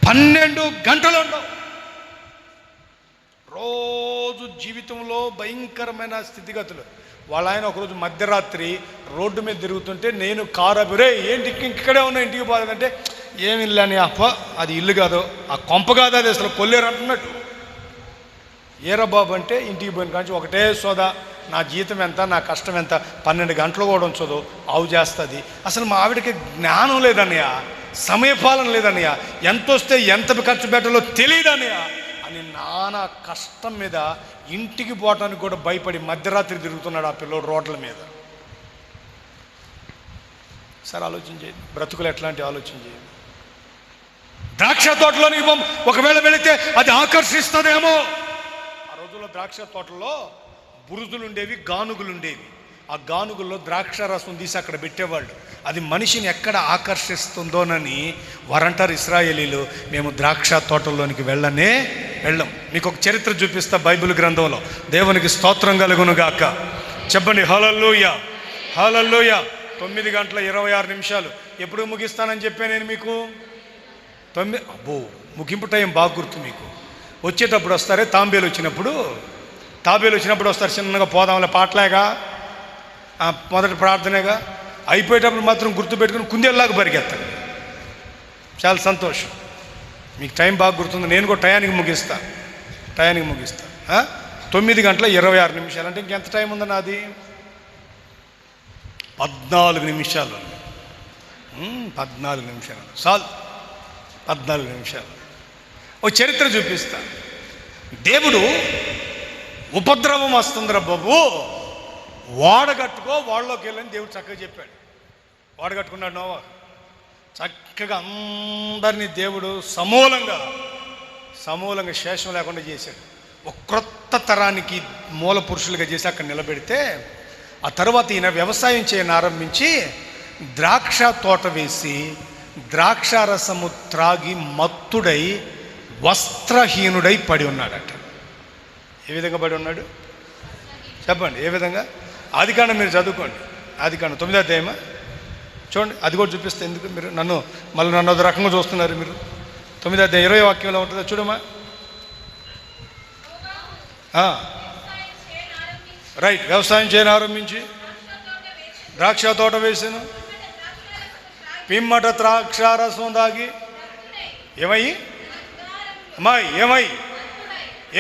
12 గంటలు ఉండవు. రోజు జీవితంలో భయంకరమైన స్థితిగతులు. వాళ్ళ ఆయన ఒకరోజు మధ్యరాత్రి రోడ్డు మీద తిరుగుతుంటే నేను కారు ఆపిరే, ఏంటి ఇక్కడే ఉన్నా, ఇంటికి పోలేదంటే, ఏమి ఇల్లు అని. అప్ప అది ఇల్లు కాదు, ఆ కొంప కాదు, అది అసలు కొల్లేరు అంటున్నట్టు. ఏరా బాబు అంటే, ఇంటికి పోయిన కానీ ఒకటే సోదా, నా జీతం ఎంత, నా కష్టం ఎంత, 12 గంటలు కూడా ఉంచదు, ఆవు చేస్తుంది. అసలు మా ఆవిడకి జ్ఞానం లేదన్నయ్య, సమయపాలన లేదన్నయ్య, ఎంత వస్తే ఎంత ఖర్చు పెట్టాలో తెలియదన్నయ్య అని నానా కష్టం మీద ఇంటికి పోవటానికి కూడా భయపడి మధ్యరాత్రి తిరుగుతున్నాడు ఆ పిల్లోడు రోడ్ల మీద. సరే ఆలోచన చేయండి, బ్రతుకులు ఎట్లాంటి ఆలోచన చేయండి. ద్రాక్ష తోటలోనికి ఒకవేళ వెళితే అది ఆకర్షిస్తుందేమో. ఆ రోజుల్లో ద్రాక్ష తోటలో బురుజులు ఉండేవి, గానుగులు ఉండేవి. ఆ గానుగుల్లో ద్రాక్ష రసం తీసి అక్కడ పెట్టేవాళ్ళు. అది మనిషిని ఎక్కడ ఆకర్షిస్తుందోనని వారంటారు ఇశ్రాయేలీలు, మేము ద్రాక్ష తోటల్లోనికి వెళ్ళం. మీకు ఒక చరిత్ర చూపిస్తా బైబిల్ గ్రంథంలో. దేవునికి స్తోత్రం కలుగును గాక. చెప్పండి హల్లెలూయా, హల్లెలూయా. 9:26 ఎప్పుడు ముగిస్తానని చెప్పా నేను మీకు? 9. అబ్బో, ముగింపు టైం బాగా గుర్తు మీకు. వచ్చేటప్పుడు వస్తారే, తాంబేలు వచ్చినప్పుడు వస్తారు. చిన్నగా పోదాంలే, పాటలేగా, మొదటి ప్రార్థనేగా. అయిపోయేటప్పుడు మాత్రం గుర్తుపెట్టుకుని కుందేలాగా పరిగెత్తాను. చాలా సంతోషం, మీకు టైం బాగా గుర్తుంది. నేను కూడా టయానికి ముగిస్తా. 9:26 అంటే ఇంకెంత టైం ఉందో నాది? 14 నిమిషాలు. 14 నిమిషాలు చాలు. 14 నిమిషాలు ఓ చరిత్ర చూపిస్తా. దేవుడు ఉపద్రవం వస్తుందిరా బాబు, ఓడగట్టుకో, వాళ్ళలోకి వెళ్ళని దేవుడు చక్కగా చెప్పాడు. ఓడగట్టుకున్నాడు నోవా. చక్కగా అందరినీ దేవుడు సమూలంగా శేషం లేకుండా చేశాడు. ఒక క్రొత్త తరానికి మూల పురుషులుగా చేసి అక్కడ నిలబెడితే, ఆ తర్వాత ఈయన వ్యవసాయం చేయని ఆరంభించి ద్రాక్ష తోట వేసి ద్రాక్షారసము త్రాగి మత్తుడై వస్త్రహీనుడై పడి ఉన్నాడట. ఏ విధంగా పడి ఉన్నాడు చెప్పండి? ఏ విధంగా? ఆదికాండం మీరు చదువుకోండి. ఆదికాండం 9వ అధ్యాయమా చూడండి. అది కూడా చూపిస్తే ఎందుకు మీరు నన్ను ఒక రకంగా చూస్తున్నారు మీరు? 9వ అధ్యాయం 20వ వాక్యంలో ఉంటుందో చూడమ్మా. రైట్. వ్యవసాయం చేయని ఆరంభించి ద్రాక్ష తోట వేసాను, పిమ్మట ద్రాక్షారసం దాగి ఏమై అమ్మాయి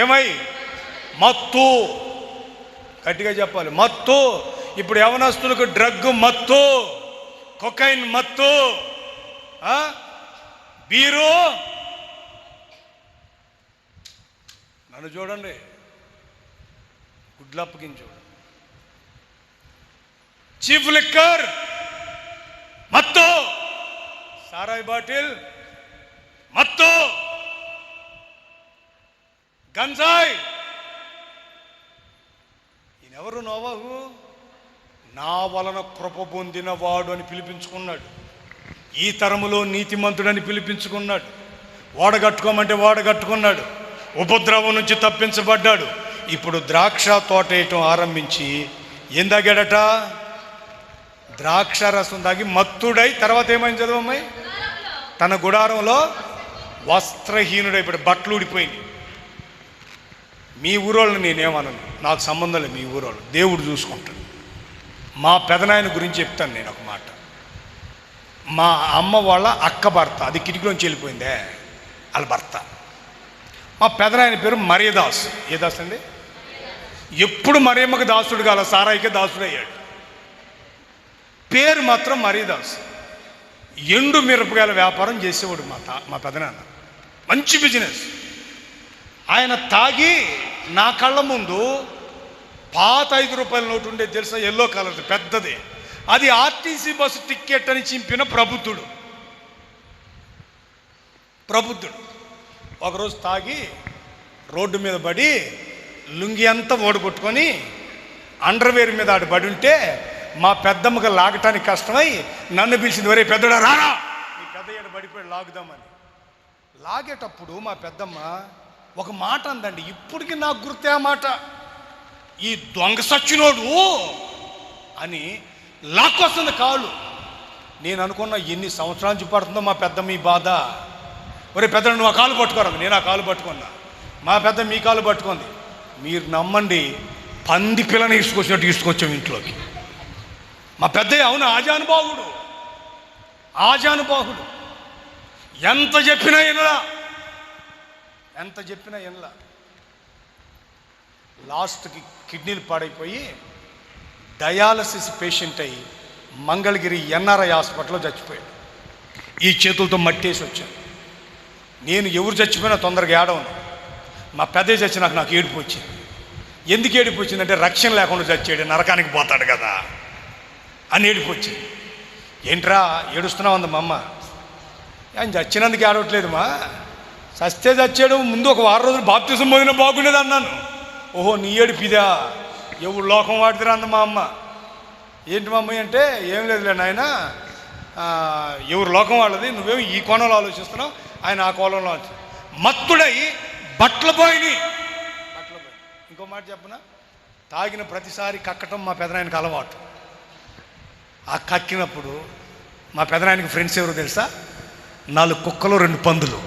ఏమై మత్తు. గట్టిగా చెప్పాలి, మత్తు. ఇప్పుడు యవనస్తులకు డ్రగ్ మత్తు, కొకైన్ మత్తు, బీరు. నన్ను చూడండి, గుడ్లప్పకిని చూడండి. చీఫ్ లిక్కర్ మత్తు, సారాయి బాటిల్ మత్తు, గంజాయి. ఈయనెవరు? నోవాహు నా వలన కృప పొందిన వాడు అని పిలిపించుకున్నాడు. ఈ తరములో నీతిమంతుడని పిలిపించుకున్నాడు. ఓడగట్టుకోమంటే ఓడగట్టుకున్నాడు. ఉపద్రవం నుంచి తప్పించబడ్డాడు. ఇప్పుడు ద్రాక్ష తోట వేయటం ఆరంభించి ఏం తాగాడట? ద్రాక్ష రసం తాగి మత్తుడై తర్వాత ఏమైంది చదవమ్మాయి? తన గుడారంలో వస్త్రహీనుడైపోయాడు. బట్టలు ఊడిపోయింది. మీ ఊరోళ్ళని నేనేమనను, నాకు సంబంధం లేదు. మీ ఊరోళ్ళు దేవుడు చూసుకుంటాడు. మా పెదనాయన గురించి చెప్తాను నేను ఒక మాట. మా అమ్మ వాళ్ళ అక్క భర్త, అది కిటికీలోంచి వెళ్ళిపోయిందే, వాళ్ళ భర్త. మా పెదనాయన పేరు మరియదాస్. ఏ దాస్ అండి? ఎప్పుడు మరియమ్మకి దాసుడు కాల, సారాయికే దాసుడు అయ్యాడు. పేరు మాత్రం మరియదాస్. ఎండు మిరపకాయల వ్యాపారం చేసేవాడు మా పెదనాన్న. మంచి బిజినెస్. ఆయన తాగి నా కళ్ళ ముందు పాత 5 రూపాయల నోటు ఉండేది తెలుసా? ఎల్లో కలర్ పెద్దది. అది ఆర్టీసీ బస్సు టికెట్ అని చింపిన ప్రబుద్ధుడు. ఒకరోజు తాగి రోడ్డు మీద పడి లుంగి అంతా ఓడగొట్టుకొని అండర్వేర్ మీద ఆడు పడి ఉంటే మా పెద్దమ్మకి లాగటానికి కష్టమై నన్ను పిలిచింది. వరే పెద్దడా రారా, నీ పెద్దయ్యాడు పడిపోయాడు, లాగుదామని. లాగేటప్పుడు మా పెద్దమ్మ ఒక మాట అందండి, ఇప్పటికి నాకు గుర్తే ఆ మాట. ఈ దొంగ సచ్చినోడు అని లాక్కొస్తుంది కాళ్ళు. నేను అనుకున్నా ఎన్ని సంవత్సరాల నుంచి పడుతుందో మా పెద్దమ్మ ఈ బాధ. ఒరే పెద్ద నువ్వు ఆ కాలు పట్టుకోరా. నేను ఆ కాలు పట్టుకున్నా. మా పెద్ద మీ కాలు పట్టుకుంది. మీరు నమ్మండి, పంది పిల్లని తీసుకొచ్చినట్టు తీసుకొచ్చాం ఇంట్లోకి. మా పెద్దయ్య అవును ఆజానుబాహుడు. ఎంత చెప్పినా ఎనలా. లాస్ట్కి కిడ్నీలు పాడైపోయి డయాలసిస్ పేషెంట్ అయ్యి మంగళగిరి ఎన్ఆర్ఐ హాస్పిటల్లో చచ్చిపోయాడు. ఈ చేతులతో మట్టేసి వచ్చాను. నేను ఎవరు చచ్చిపోయినా తొందరగా ఏడవను. మా పెద్దయ్య చచ్చినాక నాకు ఏడుపు వచ్చింది. ఎందుకు ఏడుపు వచ్చిందంటే రక్షణ లేకుండా చచ్చాడు, నరకానికి పోతాడు కదా అని ఏడుపు వచ్చింది. ఏంట్రా ఏడుస్తున్నావు అంది మా అమ్మ. ఆయన చచ్చినందుకు ఏడవట్లేదు మా, చస్తే చచ్చాడు, ముందు ఒక 6 రోజులు బాప్తిజం పోయినా బాగుండేది అన్నాను. ఓహో నీ ఏడుపిదా, ఎవరు లోకం వాడిదిరా అంది మా అమ్మ. ఏంటి మా అమ్మాయి అంటే ఏం లేదులే నాయన, ఎవరు లోకం వాళ్ళది, నువ్వేమో ఈ కోణంలో ఆలోచిస్తున్నావు, ఆయన ఆ కోణంలో. మత్తుడై బట్టలు పోయినాయి. ఇంకో మాట చెప్పనా, తాగిన ప్రతిసారి కక్కటం మా పెదనాయనకి అలవాటు. ఆ కక్కినప్పుడు మా పెదనాయనకి ఫ్రెండ్స్ ఎవరు తెలుసా? 4 కుక్కలు 2 పందులు.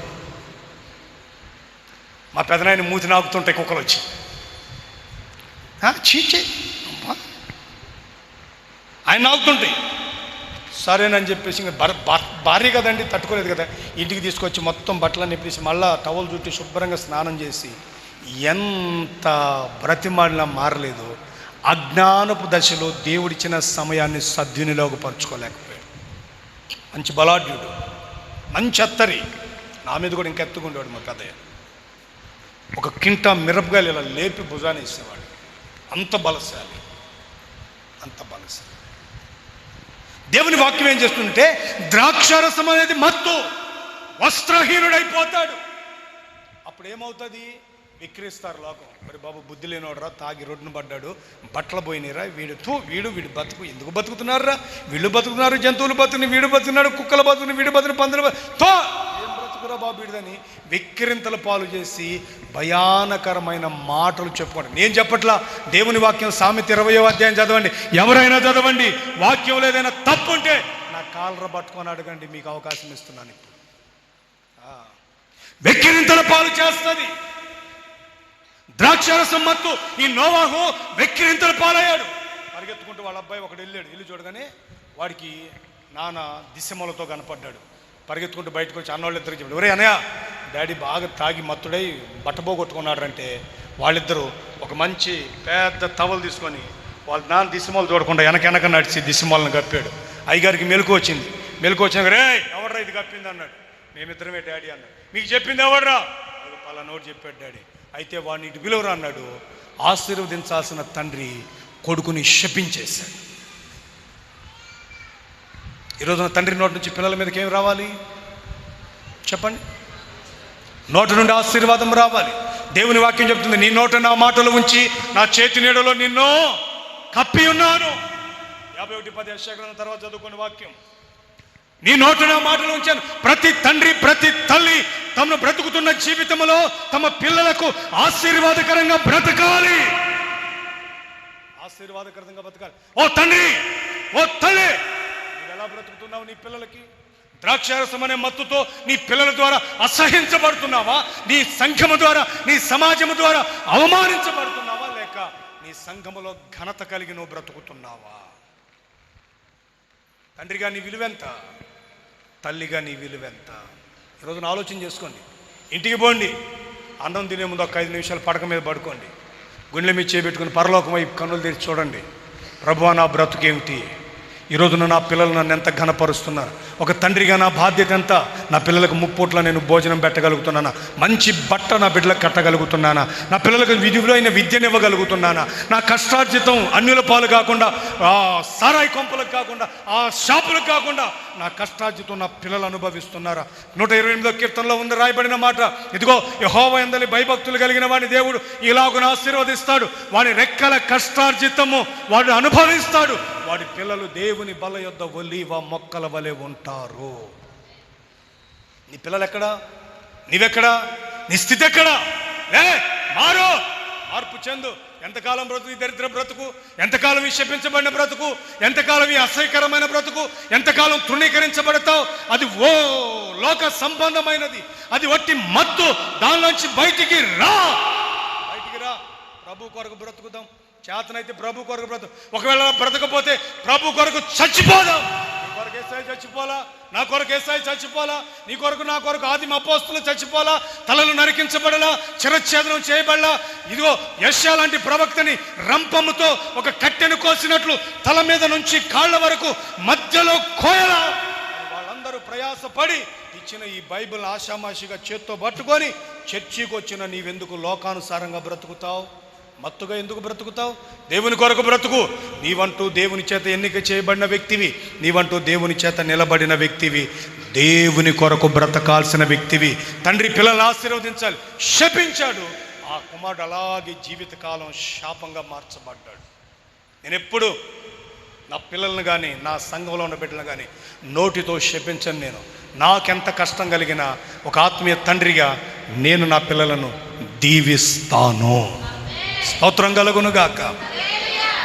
మా పెదనాయన మూతి నాకుతుంటాయి కుక్కలు వచ్చి. చీచే ఆయన నాకుతుంటాయి. సరేనని చెప్పేసి ఇంకా భార్య కదండి, తట్టుకోలేదు కదా, ఇంటికి తీసుకొచ్చి మొత్తం బట్టలన్నీ నిప్పేసి మళ్ళీ టవల్ చుట్టి శుభ్రంగా స్నానం చేసి ఎంత బ్రతిమాడినా మారలేదు. అజ్ఞానపు దశలో దేవుడిచ్చిన సమయాన్ని సద్వినియోగపరచుకోలేకపోయాడు. మంచి బలాఢ్యుడు, మంచి అత్తరి. నా మీద కూడా ఇంకెత్తుకుండేవాడు మా పెద్దయ్య. ఒక కింటా మిరపకాయలు ఇలా లేపి భుజాన్ని ఇచ్చేవాడు. అంత బలశాలి. దేవుని వాక్యం ఏం చేస్తుంటే ద్రాక్షారసం అనేది మత్తు, వస్త్రహీనుడైపోతాడు. అప్పుడు ఏమవుతుంది? విక్రిస్తారు లోకం. మరి బాబు బుద్ధి లేనోడరా, తాగి రొడ్డును పడ్డాడు, బట్టలు పోయినరా, వీడు బతుకు ఎందుకు బతుకుతున్నారా, వీళ్ళు బతుకుతున్నారు, జంతువులు బతుకుని వీడు బతుకున్నాడు, కుక్కలు బతుకుని వీడు బతుకుని, పందులు ఏం బ్రతుకురా బాబు వీడిదని విక్రింతల పాలు చేసి భయానకరమైన మాటలు చెప్పుకోండి. నేను చెప్పట్లా, దేవుని వాక్యం సామెత 20వ అధ్యాయం చదవండి, ఎవరైనా చదవండి. వాక్యంలో ఏదైనా తప్పు ఉంటే నా కాలర పట్టుకొని అడగండి, మీకు అవకాశం ఇస్తున్నాను. ఇప్పుడు విక్రింతల పాలు చేస్తుంది. ద్రాక్షారసం మత్తు ఈ నోవాహు వెక్కిరింతల పాలయ్యాడు. పరిగెత్తుకుంటూ వాళ్ళ అబ్బాయి ఒకడు వెళ్ళాడు. ఇల్లు చూడగానే వాడికి నాన్న దిశమలతో కనపడ్డాడు. పరిగెత్తుకుంటూ బయటకు వచ్చి అన్నవాళ్ళు ఇద్దరికి చెప్పాడు, ఒరే అన్నయ్య, డాడీ బాగా తాగి మత్తుడై బట్టబోగొట్టుకున్నాడు అంటే వాళ్ళిద్దరూ ఒక మంచి పెద్ద టవల్ తీసుకొని వాళ్ళ నాన్న దిశమలు చూడకుండా వెనక నడిచి దిశమలను కప్పాడు. అయ్యగారికి మెలకు వచ్చింది. మెలకు వచ్చినాక, రే ఎవడరా ఇది కప్పింది అన్నాడు. మేమిద్దరమే డాడీ అన్నాడు. మీకు చెప్పింది ఎవడరా? పలానోడు చెప్పాడు డాడీ. అయితే వాడిని ఇటు పిలువరా అన్నాడు. ఆశీర్వదించాల్సిన తండ్రి కొడుకుని శపించేశాడు. ఈరోజున తండ్రి నోటి నుంచి పిల్లల మీదకి ఏం రావాలి చెప్పండి? నోటి నుండి ఆశీర్వాదం రావాలి. దేవుని వాక్యం చెప్తుంది, నీ నోట నా మాటలు ఉంచి నా చేతి నీడలో నిన్ను కప్పి ఉన్నాను. 51:10 యెషయా తర్వాత చదువుకునే వాక్యం. నీ నోట నా మాటలు ఉంచాను. ప్రతి తండ్రి ప్రతి తల్లి తమను బ్రతుకుతున్న జీవితంలో తమ పిల్లలకు ఆశీర్వాదకరంగా బ్రతకాలి. ఆశీర్వాదకరంగా బ్రతకాలి. ఓ తండ్రి, ఓ తల్లి, నువ్వు ఎలా బ్రతుకుతున్నావు నీ పిల్లలకి? ద్రాక్షారసం అనే మత్తుతో నీ పిల్లల ద్వారా అసహించబడుతున్నావా? నీ సంఘము ద్వారా, నీ సమాజము ద్వారా అవమానించబడుతున్నావా? లేక నీ సంఘములో ఘనత కలిగి నువ్వు బ్రతుకుతున్నావా? తండ్రిగా నీ విలువెంత? తల్లిగా నీ విలువెంత? ఈరోజున ఆలోచన చేసుకోండి. ఇంటికి పోండి, అన్నం తినే ముందు ఒక 5 నిమిషాలు పడక మీద పడుకోండి. గుండెల మీద చేపెట్టుకుని పరలోకం వైపు కన్నులు తెరిచి చూడండి. ప్రభువా, నా బ్రతుకేమిటి? ఈరోజున నా పిల్లలు నన్ను ఎంత ఘనపరుస్తున్నారు? ఒక తండ్రిగా నా బాధ్యత ఎంత? నా పిల్లలకు ముప్పూట్ల నేను భోజనం పెట్టగలుగుతున్నానా? మంచి బట్ట నా బిడ్డలకు కట్టగలుగుతున్నానా? నా పిల్లలకు విలువైన విద్యనివ్వగలుగుతున్నానా? నా కష్టార్జితం అన్యుల పాలు కాకుండా, ఆ సారాయి కొంపలకు కాకుండా, ఆ షాపులకు కాకుండా నా కష్టార్జితం నా పిల్లలు అనుభవిస్తున్నారా? 128వ కీర్తనలో ఉంది రాయబడిన మాట, ఇదిగో యెహోవా యందలి భయభక్తులు కలిగిన వాడిని దేవుడు ఇలాగున ఆశీర్వదిస్తాడు. వాడి రెక్కల కష్టార్జితము వాడు అనుభవిస్తాడు. వాడి పిల్లలు దేవుని బల యొద్ద ఒలీవ మొక్కల వలె ఉంటారు. నీ పిల్లలు ఎక్కడా? నీవెక్కడా? నీ స్థితి ఎక్కడా? మార్పు చెందు. ఎంతకాలం బ్రతుకు ఈ దరిద్ర బ్రతుకు? ఎంతకాలం ఈ శపించబడిన బ్రతుకు? ఎంతకాలం ఈ అసహ్యకరమైన బ్రతుకు? ఎంతకాలం తృణీకరించబడతావు? అది లోక సంబంధమైనది, అది వట్టి మత్తు. దానిలోంచి బయటికి రా. ప్రభు కొరకు బ్రతుకుదాం. చేతనైతే ప్రభు కొరకు బ్రతుకు. ఒకవేళ బ్రతకపోతే ప్రభు కొరకు చచ్చిపోదాం. నీ కొరకు యేసయ్య చచ్చిపోలా, నా కొరకు యేసయ్య చచ్చిపోలా, నీ కొరకు నా కొరకు ఆదిమ అపోస్తులు చచ్చిపోలా, తలలు నరికించబడలా, శిరచ్ఛేదనం చేయబడలా. ఇదిగో యెషయా లాంటి ప్రవక్తని రంపముతో ఒక కట్టెను కోసినట్లు తల మీద నుంచి కాళ్ళ వరకు మధ్యలో కోయలా. వాళ్ళందరూ ప్రయాసపడి ఇచ్చిన ఈ బైబిల్ ఆషామాషిగా చేత్తో పట్టుకొని చర్చికి వచ్చిన నీవెందుకు లోకానుసారంగా బ్రతుకుతావు? మత్తుగా ఎందుకు బ్రతుకుతావు? దేవుని కొరకు బ్రతుకు. నీవంటూ దేవుని చేత ఎన్నిక చేయబడిన వ్యక్తివి, నీవంటూ దేవుని చేత నిలబడిన వ్యక్తివి, దేవుని కొరకు బ్రతకాల్సిన వ్యక్తివి. తండ్రి పిల్లల్ని ఆశీర్వదించాలి, శపించాడు. ఆ కుమారుడు అలాగే జీవితకాలం శాపంగా మార్చబడ్డాడు. నేను ఎప్పుడు నా పిల్లల్ని కానీ నా సంఘంలో ఉన్న బిడ్డలను కానీ నోటితో శపించను. నేను నాకెంత కష్టం కలిగినా ఒక ఆత్మీయ తండ్రిగా నేను నా పిల్లలను దీవిస్తాను. స్తోత్రం కలుగును గాక.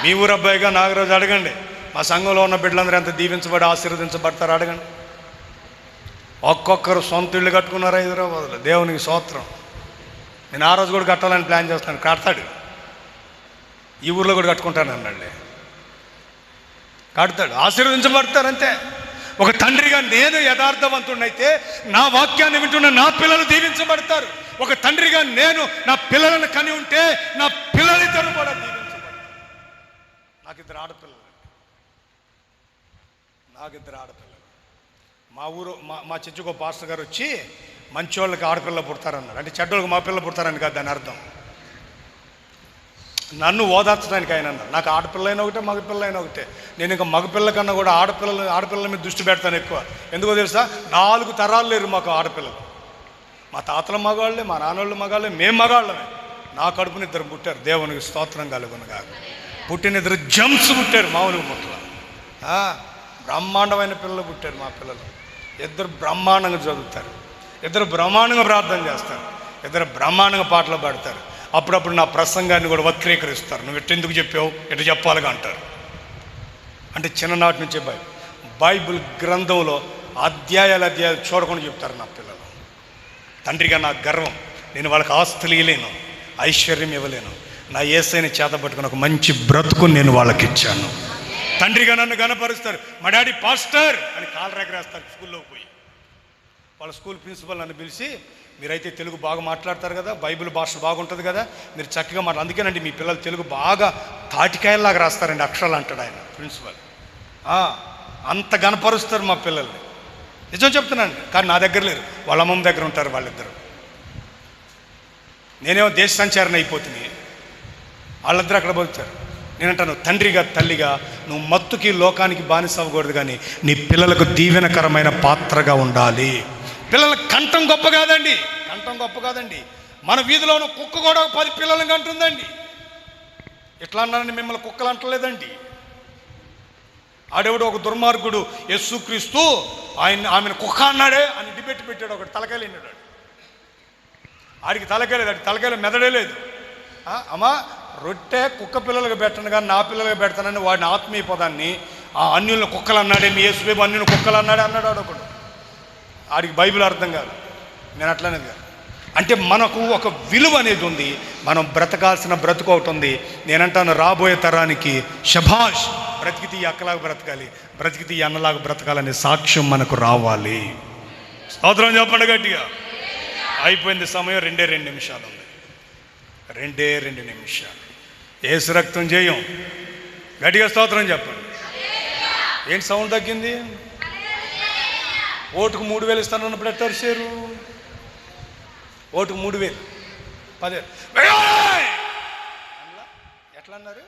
మీ ఊరు అబ్బాయిగా నాగరాజు అడగండి, మా సంఘంలో ఉన్న బిడ్డలందరూ ఎంత దీవించబడి ఆశీర్వదించబడతారు అడగండి. ఒక్కొక్కరు సొంత ఇళ్ళు కట్టుకున్నారు హైదరాబాద్లో. దేవునికి స్తోత్రం. నేను ఆ రోజు కూడా కట్టాలని ప్లాన్ చేస్తాను. కడతాడు. ఈ ఊర్లో కూడా కట్టుకుంటాను అన్నాడు. కడతాడు, ఆశీర్వదించబడతారు అంతే. ఒక తండ్రిగా నేను యథార్థవంతుడైతే నా వాక్యాన్ని వింటున్న నా పిల్లలు దీవించబడతారు. ఒక తండ్రిగా నేను నా పిల్లలను కని ఉంటే నా పిల్లలిద్దరు కూడా దీవించబడతారు. నాకు ఇద్దరు ఆడపిల్లలు. మా ఊరు మా చర్చికో పాస్టర్ గారు వచ్చి మంచోళ్ళకి ఆడపిల్ల పుడతారన్నారు. అంటే చెడ్డోళ్ళకి మా పిల్ల పుడతారని కాదు దాని అర్థం. నన్ను ఓదార్చడానికి ఆయన అన్నారు. నాకు ఆడపిల్లైనా ఒకటే, మగపిల్లైనా ఒకటే. నేను ఇంకా మగపిల్ల కన్నా కూడా ఆడపిల్లల మీద దృష్టి పెడతాను ఎక్కువ. ఎందుకో తెలుసా? 4 తరాలు లేరు మాకు ఆడపిల్లలు. మా తాతల మగాళ్ళే, మా నాన్నోళ్ళు మగాళ్ళే, మేము మగాళ్ళమే. నా కడుపుని 2 పుట్టారు. దేవునికి స్తోత్రం కలుగునుగా. పుట్టిన 2 జంప్స్ పుట్టారు. మామూలుగా పుట్ల బ్రహ్మాండమైన పిల్లలు పుట్టారు. మా పిల్లలు 2 బ్రహ్మాండంగా చదువుతారు, 2 బ్రహ్మాండంగా ప్రార్థన చేస్తారు, 2 బ్రహ్మాండంగా పాటలు పాడతారు. అప్పుడప్పుడు నా ప్రసంగాన్ని కూడా వక్రీకరిస్తారు. నువ్వు ఎట్టెందుకు చెప్పావు, ఎటు చెప్పాలిగా అంటారు. అంటే చిన్ననాటి నుంచే బైబిల్ గ్రంథంలో అధ్యాయాలు చూడకుండా చెప్తారు నా పిల్లలు. తండ్రిగా నాకు గర్వం. నేను వాళ్ళకి ఆస్తులు ఇవ్వలేను, ఐశ్వర్యం ఇవ్వలేను, నా యేసయ్యని చేతపట్టుకుని ఒక మంచి బ్రతుకుని నేను వాళ్ళకి ఇచ్చాను. తండ్రిగా నన్ను గణపరుస్తారు. మా డాడీ పాస్టర్ అని కాలు రెగరేస్తారు స్కూల్లోకి పోయి. వాళ్ళ స్కూల్ ప్రిన్సిపల్ నన్ను పిలిచి, మీరైతే తెలుగు బాగా మాట్లాడతారు కదా, బైబిల్ భాష బాగుంటుంది కదా, మీరు చక్కగా అందుకేనండి మీ పిల్లలు తెలుగు బాగా తాటికాయల్లాగా రాస్తారండి అక్షరాలు అంటాడు ఆయన ప్రిన్సిపల్. అంత గణపరుస్తారు మా పిల్లల్ని. నిజం చెప్తున్నాను. కానీ నా దగ్గర లేరు, వాళ్ళ అమ్మమ్మ దగ్గర ఉంటారు వాళ్ళిద్దరు. నేనేమో దేశ సంచారణ అయిపోతుంది, వాళ్ళిద్దరు అక్కడ బతుకుతారు. నేనంటాను, తండ్రిగా తల్లిగా నువ్వు మత్తుకి లోకానికి బానిస అవ్వకూడదు, కానీ నీ పిల్లలకు దీవెనకరమైన పాత్రగా ఉండాలి. పిల్లల కంఠం గొప్ప కాదండి, కంఠం గొప్ప కాదండి. మన వీధిలో ఉన్న కుక్క కూడా 10 పిల్లలను కంటుందండి. ఎట్లా అన్నారని మిమ్మల్ని కుక్కలు అంటలేదండి. ఆడెవడు ఒక దుర్మార్గుడు యేసుక్రీస్తు ఆమెను కుక్క అన్నాడే అని డిబేట్ పెట్టాడు. ఒకటి తలకాయలు ఎన్నాడు, ఆడికి తలకాయలేదు, ఆడికి తలకాయలు మెదడే లేదు. అమ్మా రొట్టె కుక్క పిల్లలకు పెట్టను కానీ నా పిల్లలకు పెడతానని వాడిని ఆత్మీయ పదాన్ని అన్యులను కుక్కలు అన్నాడే, మీ యేసుబాబు అన్యులను కుక్కలు అన్నాడే అన్నాడు ఆడొకడు. ఆడికి బైబిల్ అర్థం కాదు. నేను అట్లనే కాదు. అంటే మనకు ఒక విలువ అనేది ఉంది, మనం బ్రతకాల్సిన బ్రతుకు ఒకటి ఉంది. నేనంటాను, రాబోయే తరానికి శభాష్, బ్రతికితే ఈ అక్కలాగా బ్రతకాలి, బ్రతికితే ఈ అన్నలాగా బ్రతకాలనే సాక్ష్యం మనకు రావాలి. స్తోత్రం చెప్పండి గట్టిగా. అయిపోయింది సమయం, 2 నిమిషాలు ఉంది. 2 నిమిషాలు. యేసు రక్తం చేయం. గట్టిగా స్తోత్రం చెప్పండి. ఏంటి సౌండ్ తగ్గింది? ఓటుకు 3,000 ఇస్తానన్నప్పుడు ఎట్లా అరిచారు? ఓటుకు 3,000 10 ఎట్లా అన్నారు?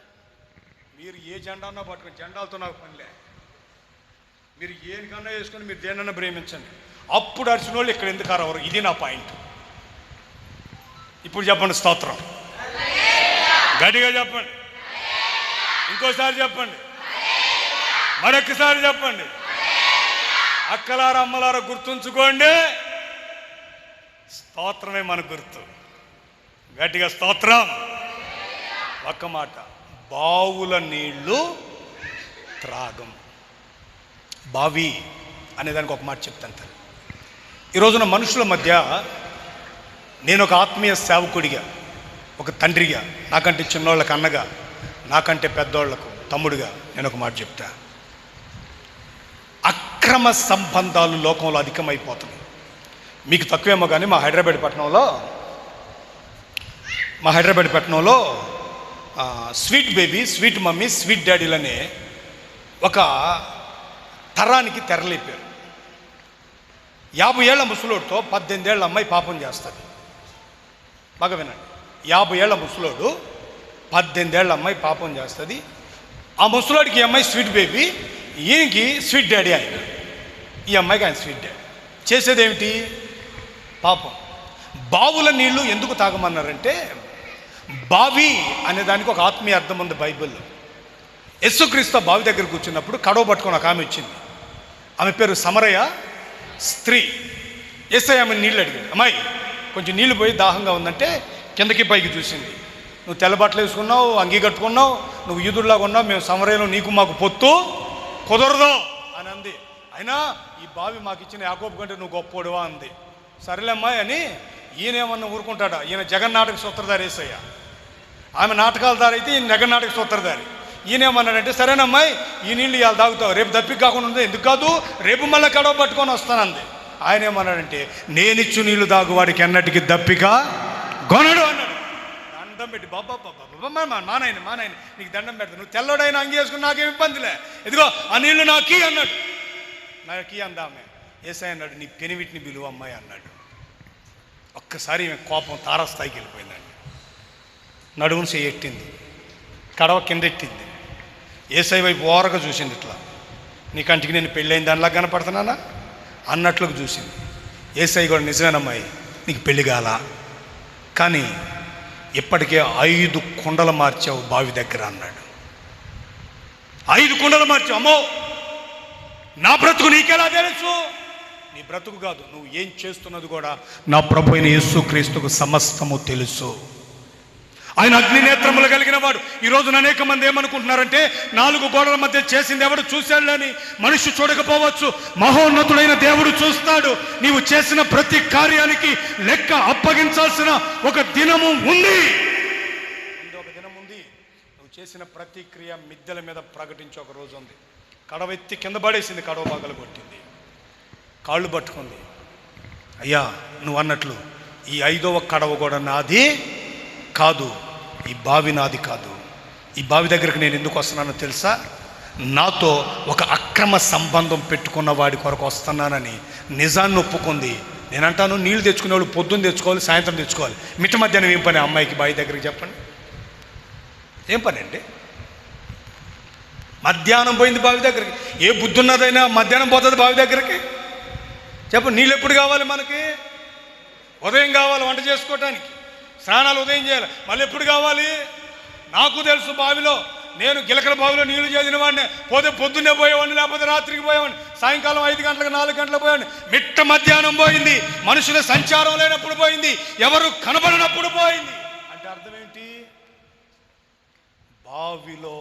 మీరు ఏ జెండా అన్నా పట్టుకొని, జెండాలతో నాకు పనిలే, మీరు ఏనికన్నా వేసుకొని మీరు దేనన్నా ప్రేమించండి. అప్పుడు అరిచిన వాళ్ళు ఇక్కడ ఎందుకు అరవరు? ఇది నా పాయింట్. ఇప్పుడు చెప్పండి స్తోత్రం, గట్టిగా చెప్పండి, ఇంకోసారి చెప్పండి, మరొకసారి చెప్పండి. అక్కలారా అమ్మలారా గుర్తుంచుకోండి, స్తోత్రమే మన గుర్తు. గట్టిగా స్తోత్రం. ఒక్క మాట, బావుల నీళ్లు త్రాగం. బావి అనేదానికి ఒక మాట చెప్తాను. ఈ రోజున మనుషుల మధ్య నేను ఒక ఆత్మీయ సేవకుడిగా, ఒక తండ్రిగా, నాకంటే చిన్నోళ్ళకి అన్నగా, నాకంటే పెద్దోళ్లకు తమ్ముడిగా నేను ఒక మాట చెప్తా. అక్రమ సంబంధాలు లోకంలో అధికమైపోతున్నాయి. మీకు తక్కువేమో కానీ మా హైదరాబాద్ పట్టణంలో sweet baby, sweet mummy, sweet డాడీలనే ఒక తరానికి తెరలేపారు. 50 ఏళ్ల ముసలోడితో 18 ఏళ్ల అమ్మాయి పాపం చేస్తుంది. బాగా వినండి, 50 ఏళ్ల ముసలోడు 18 ఏళ్ల అమ్మాయి పాపం చేస్తుంది. ఆ ముసలోడికి ఈ అమ్మాయి స్వీట్ బేబీ, ఈయనకి స్వీట్ డాడీ ఆయన, ఈ అమ్మాయికి ఆయన స్వీట్ డాడీ. చేసేదేమిటి? పాపం. బావుల నీళ్లు ఎందుకు తాగమన్నారంటే, బావి అనే దానికి ఒక ఆత్మీయ అర్థం ఉంది బైబిల్లో. యేసుక్రీస్తు బావి దగ్గర కూర్చున్నప్పుడు కడవ పట్టుకొని ఒక ఆమె వచ్చింది. ఆమె పేరు సమరయ స్త్రీ. యేసయ్య ఆమె నీళ్ళు అడిగాడు, అమ్మాయి కొంచెం నీళ్లు పోయి దాహంగా ఉందంటే కిందకి పైకి చూసింది. నువ్వు తెల్ల బట్టలు వేసుకున్నావు, అంగీ కట్టుకున్నావు, నువ్వు యూదుల్లాగా ఉన్నావు, మేము సమరయలో నీకు మాకు పొత్తు కుదరదు అని అంది. అయినా ఈ బావి మాకు ఇచ్చిన యాకోబు కంటే నువ్వు గొప్పోడువా అంది. సరేలేమ్మాయి అని ఈయనేమన్నా ఊరుకుంటాడా? ఈయన జగన్నాటక సూత్రధారి యేసయ్య, ఆమె నాటకాలదారి అయితే ఈయన జగన్నాటక సూత్రధారి. ఈయనేమన్నాడంటే, సరేనమ్మాయి ఈ నీళ్ళు ఇవాళ తాగుతావు, రేపు దప్పిక కాకుండా ఉంది, ఎందుకు కాదు రేపు మళ్ళీ కడవ పట్టుకొని వస్తానంది. ఆయన ఏమన్నాడంటే, నేనిచ్చు నీళ్లు తాగు వాడికి ఎన్నటికి దప్పిక గొనడు అన్నాడు. దండం పెట్టి, బాబా మానాయన నీకు దండం పెడతా, నువ్వు తెల్లడైనా అంగి వేసుకుని నాకేం ఇబ్బందిలే, ఇదిగో ఆ నీళ్లు నాకీ అన్నాడు. నాకీ అందామె. యేసయ్య అన్నాడు, నీ పెనివిటిని బిలువ అమ్మాయి అన్నాడు. ఒక్కసారి ఈమె కోపం తారాస్థాయికి వెళ్ళిపోయిందండి. నడుమును చేయెట్టింది, కడవ కిందెట్టింది. యేసయ్య వైపు ఓరగా చూసింది. ఇట్లా నీ కంటికి నేను పెళ్ళైన దానిలా కనపడుతున్నానా అన్నట్లుగా చూసింది. యేసయ్య కూడా, నిజమేనమ్మాయి నీకు పెళ్లి కాల, కానీ ఇప్పటికే 5 కుండలు మార్చావు బావి దగ్గర అన్నాడు. 5 కుండలు మార్చావు. అమ్మో, నా బ్రతుకు నీకెలా తెలుసు? నీ బ్రతుకు కాదు, నువ్వు ఏం చేస్తున్నది కూడా నా ప్రభు అయిన యేసుక్రీస్తుకు సమస్తము తెలుసు. ఆయన అగ్ని నేత్రములు కలిగిన వాడు. ఈ రోజున అనేక మంది ఏమనుకుంటున్నారంటే 4 గోడల మధ్య చేసింది ఎవడు చూశాడని. మనిషి చూడకపోవచ్చు, మహోన్నతుడైన దేవుడు చూస్తాడు. నీవు చేసిన ప్రతి కార్యానికి లెక్క అప్పగించాల్సిన ఒక దినము ఉంది. ఒక దినం ఉంది. నువ్వు చేసిన ప్రతి క్రియ మిద్దెల మీద ప్రకటించే ఒక రోజు ఉంది. కడవెత్తి కింద పడేసింది, కడవ పగలు కొట్టింది, కాళ్ళు పట్టుకుంది. అయ్యా నువ్వు అన్నట్లు ఈ 5వ కడవ కూడా నాది కాదు, ఈ బావి నాది కాదు. ఈ బావి దగ్గరికి నేను ఎందుకు వస్తున్నానో తెలుసా? నాతో ఒక అక్రమ సంబంధం పెట్టుకున్న వాడి కొరకు వస్తున్నానని నిజాన్ని ఒప్పుకుంది. నేనంటాను, నీళ్ళు తెచ్చుకునే వాళ్ళు పొద్దున్న తెచ్చుకోవాలి, సాయంత్రం తెచ్చుకోవాలి. మిట్ట మధ్యాహ్నం ఏం పని అమ్మాయికి బావి దగ్గరికి? చెప్పండి, ఏం పని అండి? మధ్యాహ్నం పోయింది బావి దగ్గరికి. ఏ బుద్ధి ఉన్నదైనా మధ్యాహ్నం పోతుంది బావి దగ్గరికి? చెప్పండి, నీళ్ళు ఎప్పుడు కావాలి మనకి? ఉదయం కావాలి వంట చేసుకోవటానికి, స్నానాలు ఉదయం చేయాలి. మళ్ళీ ఎప్పుడు కావాలి? నాకు తెలుసు, బావిలో నేను గిలకల బావిలో నీళ్లు చేసిన వాడిని. పోతే పొద్దున్నే పోయేవాడిని, లేకపోతే రాత్రికి పోయేవాడిని, సాయంకాలం 5 గంటలకు 4 గంటలకు పోయేవాడిని. మిట్ట మధ్యాహ్నం పోయింది, మనుషుల సంచారం లేనప్పుడు పోయింది, ఎవరు కనబడినప్పుడు పోయింది. అంటే అర్థం ఏంటి? బావిలో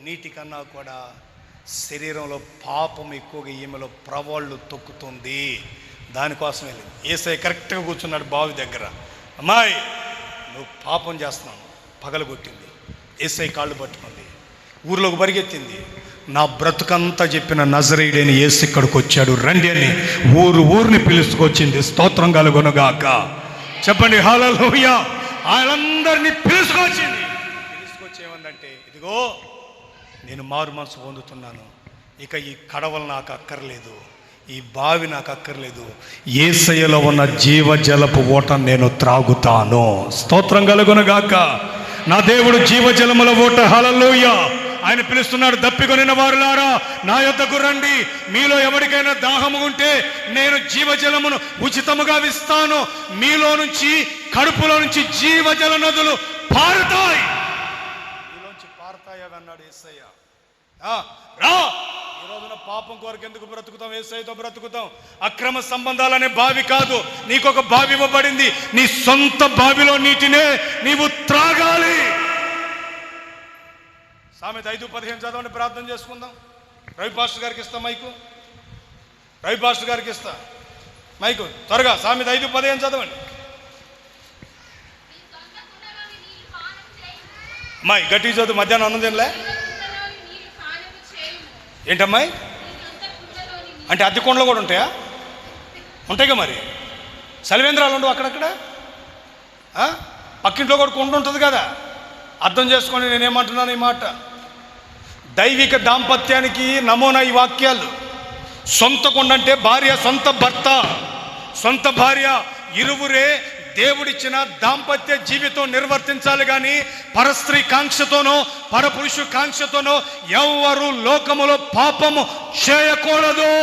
నీటి కన్నా కూడా శరీరంలో పాపం ఎక్కువగా ఈమెలో ప్రవాళ్ళు తొక్కుతుంది. దానికోసం వెళ్ళింది. యేసయ్య కరెక్ట్గా కూర్చున్నాడు బావి దగ్గర. అమ్మాయి నువ్వు పాపం చేస్తున్నావు, పగలగొట్టింది. యేసయ్య కాళ్ళు పట్టుకుంది, ఊర్లోకి పరిగెత్తింది. నా బ్రతుకంతా చెప్పిన నజరేయుడైన యేసు ఇక్కడికి వచ్చాడు, రండి అని ఊరిని పిలుచుకొచ్చింది. స్తోత్రం కలుగునుగాక. చెప్పండి హల్లెలూయా. వాళ్ళందరినీ పిలుచుకొచ్చింది. పిలుచుకొచ్చేమందంటే, ఇదిగో నేను మారు మనసు పొందుతున్నాను, ఇక ఈ కడవలు నాకు అక్కర్లేదు, ఈ బావి నాకు అక్కర్లేదు, యేసయ్యలో ఉన్న జీవజలపు ఓట నేను త్రాగుతాను. స్తోత్రం కలుగునుగాక. నా దేవుడు జీవజలముల ఓట. హల్లెలూయా. ఆయన పిలుస్తున్నాడు, దప్పికొనిన వారులారా నా యొద్దకు రండి, మీలో ఎవరికైనా దాహము ఉంటే నేను జీవజలమును ఉచితముగా ఇస్తాను, మీలో నుంచి కడుపులో నుంచి జీవజల నదులు పారుతాయి. మీలోంచి పారుతాయి అన్నాడు యేసయ్య. రా, ఈ రోజున పాపం కొరకు ఎందుకు బ్రతుకుతాం? యేసయ్యతో బ్రతుకుతాం. అక్రమ సంబంధాలనే బావి కాదు, నీకొక బావి ఇవ్వబడింది. నీ సొంత బావిలో నీటినే నీవు త్రాగాలి. సామెత 5:15 చదవండి, ప్రార్థన చేసుకుందాం. రవి పాస్టర్ గారికి ఇస్తా మైకు, రవి పాస్టర్ గారికి ఇస్తా మైకు, త్వరగా సామెత 5:15 చదవండి. అమ్మాయి గట్టి చదువు, మధ్యాహ్నం అన్నం తినలే ఏంటమ్మాయి? అంటే అద్దె కొండలు కూడా ఉంటాయా? ఉంటాయిగా మరి. సలివేంద్రాలు ఉండవు అక్కడక్కడ, పక్కింట్లో కూడా కొండ ఉంటుంది కదా. అర్థం చేసుకొని నేనేమంటున్నాను ఈ మాట. దైవిక దాంపత్యానికి నమూనా ఈ వాక్యాలు. సొంత కొండ అంటే భార్య, సొంత భర్త, సొంత భార్య, ఇరువురే దేవుడిచ్చిన దాంపత్య జీవితం నిర్వర్తించాలి. కానీ పరస్త్రీ కాంక్షతోనో పరపురుషు కాంక్షతోనో ఎవరు లోకములో పాపము చేయకూడదు.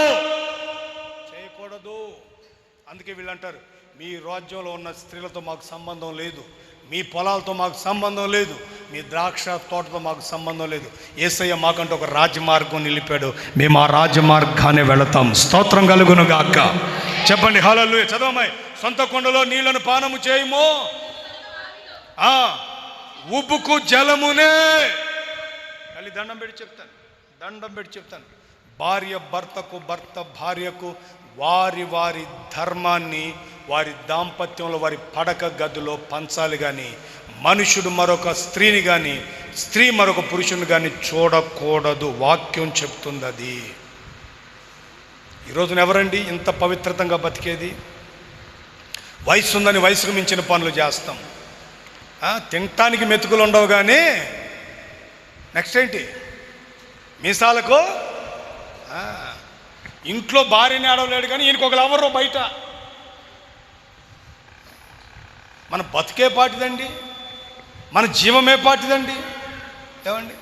అందుకే వీళ్ళు అంటారు, మీ రాజ్యంలో ఉన్న స్త్రీలతో మాకు సంబంధం లేదు, మీ పొలాలతో మాకు సంబంధం లేదు, మీ ద్రాక్ష తోటతో మాకు సంబంధం లేదు. యేసయ్య మాకంటూ ఒక రాజమార్గం నిలిపాడు, మేము ఆ రాజమార్గాన్ని వెళతాం. స్తోత్రం కలుగును గాక. చెప్పండి హల్లెలూయా. చదవమ్మాయి. సొంత కొండలో నీళ్లను పానము చేయము, ఉబ్బుకు జలమునే. మళ్ళీ దండం పెట్టి చెప్తాను. భార్య భర్తకు, భర్త భార్యకు వారి వారి ధర్మాన్ని వారి దాంపత్యంలో వారి పడక గదిలో పంచాలి. కానీ మనుషుడు మరొక స్త్రీని కానీ స్త్రీ మరొక పురుషుని కానీ చూడకూడదు. వాక్యం చెప్తుంది అది. ఈరోజున ఎవరండి ఇంత పవిత్రతంగా బతికేది? వయసు ఉందని వయసుకు మించిన పనులు చేస్తాం. తినటానికి మెతుకులు ఉండవు, కానీ నెక్స్ట్ ఏంటి? మీసాలకు ఇంట్లో భార్యని ఆడవలేడు, కానీ ఈయనకు ఒక లవరు బయట. మన బతికే పాటిదండి, మన జీవమే పాటిదండి. ఏమండి,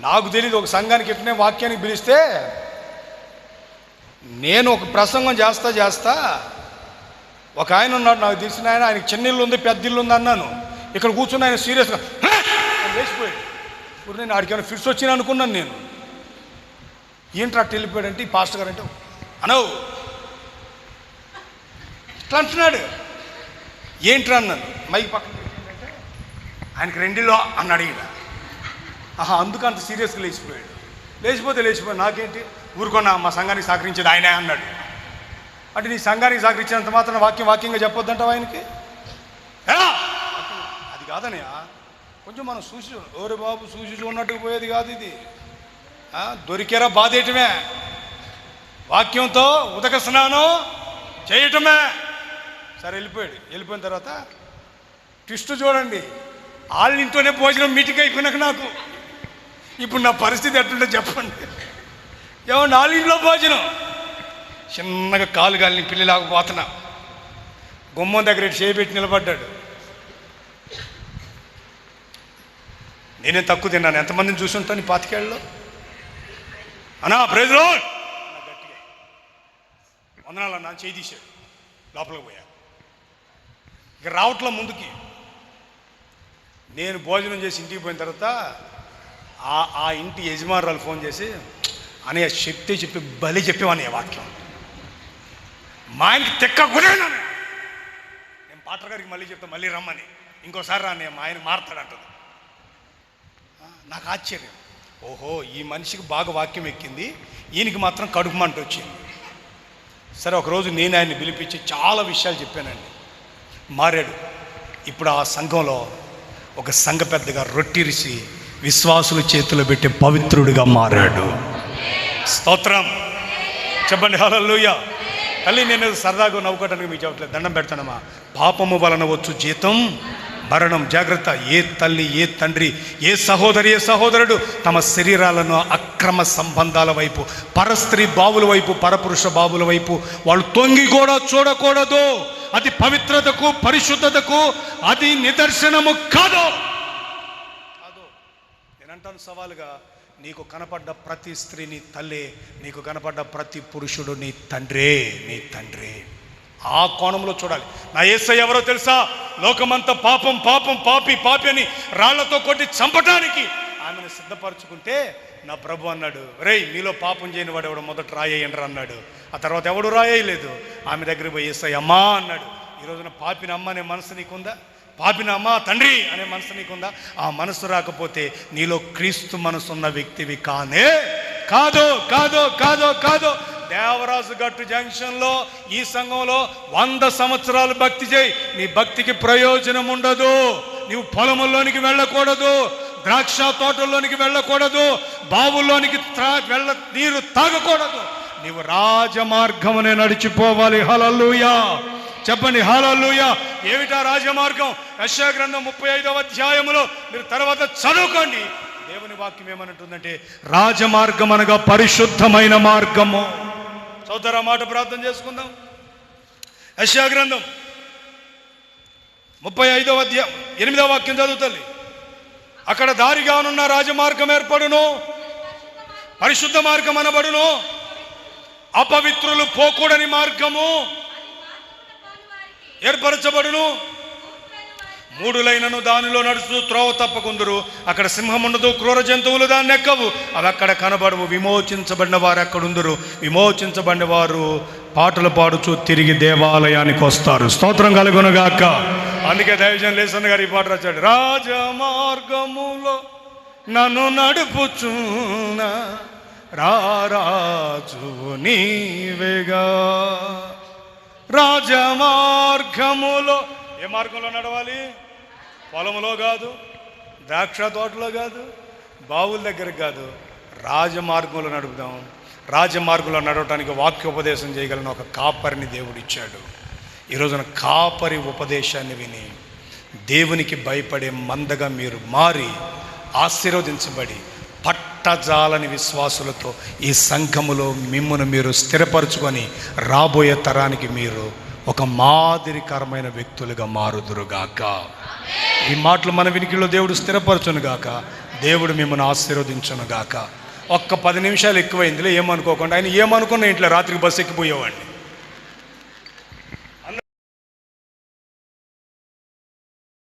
నాకు తెలియదు. ఒక సంఘానికి ఎట్లనే వాక్యానికి పిలిస్తే నేను ఒక ప్రసంగం చేస్తా ఒక ఆయన ఉన్నాడు, నాకు తెలిసిన ఆయన. ఆయనకి చిన్న ఇల్లు ఉంది, పెద్ద ఇల్లు ఉంది అన్నాను. ఇక్కడ కూర్చుని ఆయన సీరియస్గా లేచిపోయాడు. ఇప్పుడు నేను ఆడికైనా ఫిట్స్ వచ్చినా అనుకున్నాను నేను. ఏంట్రా అట్ట వెళ్ళిపోయాడంటే, ఈ పాస్టర్ గారు అంటే అనవు ఇట్లా అంటున్నాడు. ఏంట్రా అన్నాను. మైక్ పక్కన ఏంటంటే ఆయనకి రెండిలో అని అడిగిన. అందుకు అంత సీరియస్గా లేచిపోయాడు. లేచిపోయి నాకేంటి ఊరుకున్నా, మా సంఘానికి సహకరించేది ఆయనే అన్నాడు. అంటే నీ సంఘానికి సహకరించినంత మాత్రం వాక్యంగా చెప్పొద్దంటావు ఆయనకి? అది కాదనయ్య, కొంచెం మనం చూసి ఓరే బాబు చూసి చూడనట్టుకు పోయేది కాదు ఇది. దొరికేరా బాధేయటమే, వాక్యంతో ఉదక స్నానం చేయటమే. సరే వెళ్ళిపోయిన తర్వాత ట్విస్ట్ చూడండి, వాళ్ళ ఇంట్లోనే భోజనం మీటింగ్ అయిపోయినాక నాకు ఇప్పుడు నా పరిస్థితి ఎట్లుంటే చెప్పండి. ఏమన్నా వాళ్ళ ఇంట్లో భోజనం, చిన్నగా కాలు గాలిని పిల్లిలాగా పోతున్నా, గుమ్మం దగ్గర చేపెట్టి నిలబడ్డాడు. నేనే తక్కువ తిన్నాను, ఎంతమందిని చూసి ఉంటాను ఈ 25 ఏళ్ళలో. అన్నా ప్రైజ్ లార్డ్ గట్టిగా వందనాలు అన్నా చేయి తీశాడు. లోపలికి పోయా, ఇక రావట్లా ముందుకి. నేను భోజనం చేసి ఇంటికి పోయిన తర్వాత ఆ ఇంటి యజమానురాలు ఫోన్ చేసి, అనే చెప్పి బలి చెప్పేవాన్ని వాక్యం. మా ఆయనకి తెక్క గురేనాను. నేను పాటర్ గారికి మళ్ళీ చెప్తా, మళ్ళీ రమ్మని, ఇంకోసారి రాని మా ఆయన మారుతాడంటది. నాకు ఆశ్చర్యం, ఓహో ఈ మనిషికి బాగా వాక్యం ఎక్కింది, ఈయనకి మాత్రం కడుపు మంట వచ్చింది. సరే ఒకరోజు నేను ఆయన్ని పిలిపించి చాలా విషయాలు చెప్పానండి. మారాడు. ఇప్పుడు ఆ సంఘంలో ఒక సంఘ పెద్దగా రొట్టిరిసి విశ్వాసుల చేతిలో పెట్టే పవిత్రుడిగా మారాడు. స్తోత్రం చెప్పండి, హల్లెలూయా. తల్లి నేను సరదాగా నవ్వుకోవడానికి మీకు చెప్పట్లేదు, దండం పెడతానమ్మా. పాపము వలన వచ్చు జీతం మరణం. జాగ్రత్త. ఏ తల్లి, ఏ తండ్రి, ఏ సహోదరుడు తమ శరీరాలను అక్రమ సంబంధాల వైపు, పరస్త్రీ బావుల వైపు, పరపురుష బావుల వైపు వాళ్ళు తొంగి కూడా చూడకూడదు. అది పవిత్రతకు, పరిశుద్ధతకు అది నిదర్శనము కాదు. నేనంటాను సవాలుగా, నీకు కనపడ్డ ప్రతి స్త్రీ నీ తల్లే, నీకు కనపడ్డ ప్రతి పురుషుడు నీ తండ్రి. ఆ కోణంలో చూడాలి. నా యేసయ్య ఎవరో తెలుసా? లోకమంతా పాపి అని రాళ్లతో కొట్టి చంపటానికి ఆమెను సిద్ధపరచుకుంటే నా ప్రభు అన్నాడు, రేయ్ మీలో పాపం చేయని వాడు ఎవడు మొదట రాయేయండ్రా అన్నాడు. ఆ తర్వాత ఎవడు రాయేయలేదు. ఆమె దగ్గరికి పోయి యేసయ్య అమ్మా అన్నాడు. ఈ రోజున పాపిన అమ్మ అనే మనసు నీకుందా? పాపిన అమ్మ తండ్రి అనే మనసు నీకుందా? ఆ మనసు రాకపోతే నీలో క్రీస్తు మనసు ఉన్న వ్యక్తివి కాదు. దేవరాజు గట్టు జంక్షన్లో ఈ సంఘంలో 100 సంవత్సరాలు భక్తి చేయి, నీ భక్తికి ప్రయోజనం ఉండదు. నీవు పొలముల్లోనికి వెళ్ళకూడదు, ద్రాక్ష తోటల్లోనికి వెళ్ళకూడదు, బావుల్లోనికి నీరు తాగకూడదు. నీవు రాజమార్గమునే నడిచిపోవాలి. హల్లెలూయా చెప్పండి, హల్లెలూయా. ఏమిటా రాజమార్గం? యెషయా గ్రంథం 35వ అధ్యాయములో మీరు తర్వాత చదువుకోండి. దేవుని వాక్యం ఏమనంటుందంటే, రాజమార్గం అనగా పరిశుద్ధమైన మార్గము. సోదర మాట ప్రార్థన చేసుకుందాం. యెషయా గ్రంథం 35వ అధ్యాయం 8వ వాక్యం చదువుతుంది. అక్కడ దారిగానున్న రాజమార్గం ఏర్పడును, పరిశుద్ధ మార్గం అనబడును. అపవిత్రులు పోకూడని మార్గము ఏర్పరచబడును. మూఢులైనను దానిలో నడుచు త్రోవ తప్పకుందరు. అక్కడ సింహం ఉండదు, క్రూర జంతువులు దాన్ని ఎక్కవు, అవి అక్కడ కనబడవు. విమోచించబడిన వారు అక్కడుందరు. విమోచించబడిన వారు పాటలు పాడుచు తిరిగి దేవాలయానికి వస్తారు. స్తోత్రం కలుగునుగాక. అందుకే దైవజన్ లేసన్ గారు ఈ పాట రాశాడు. రాజమార్గములో నన్ను నడుపుచున్న రారాజు నీవేగా. రాజమార్గములో, ఏ మార్గంలో నడవాలి? పొలంలో కాదు, ద్రాక్ష తోటలో కాదు, బావుల దగ్గర కాదు, రాజమార్గంలో నడుపుదాం. రాజమార్గంలో నడవటానికి వాక్యోపదేశం చేయగలిగిన ఒక కాపరిని దేవుడు ఇచ్చాడు. ఈరోజున కాపరి ఉపదేశాన్ని విని దేవునికి భయపడే మందగా మీరు మారి ఆశీర్వదించబడి పట్టజాలని విశ్వాసులతో ఈ సంఘములో మిమ్మును మీరు స్థిరపరచుకొని రాబోయే తరానికి మీరు ఒక మాదిరికరమైన వ్యక్తులుగా మారుదురుగాక. ఈ మాటలు మన వినికిలో దేవుడు స్థిరపరచునుగాక. దేవుడు మిమ్మల్ని ఆశీర్వదించునుగాక. ఒక్క 10 నిమిషాలు ఎక్కువైందిలే, ఏమనుకోకుండా. ఆయన ఏమనుకున్న ఇంట్లో రాత్రికి బస్సు ఎక్కిపోయేవాడిని.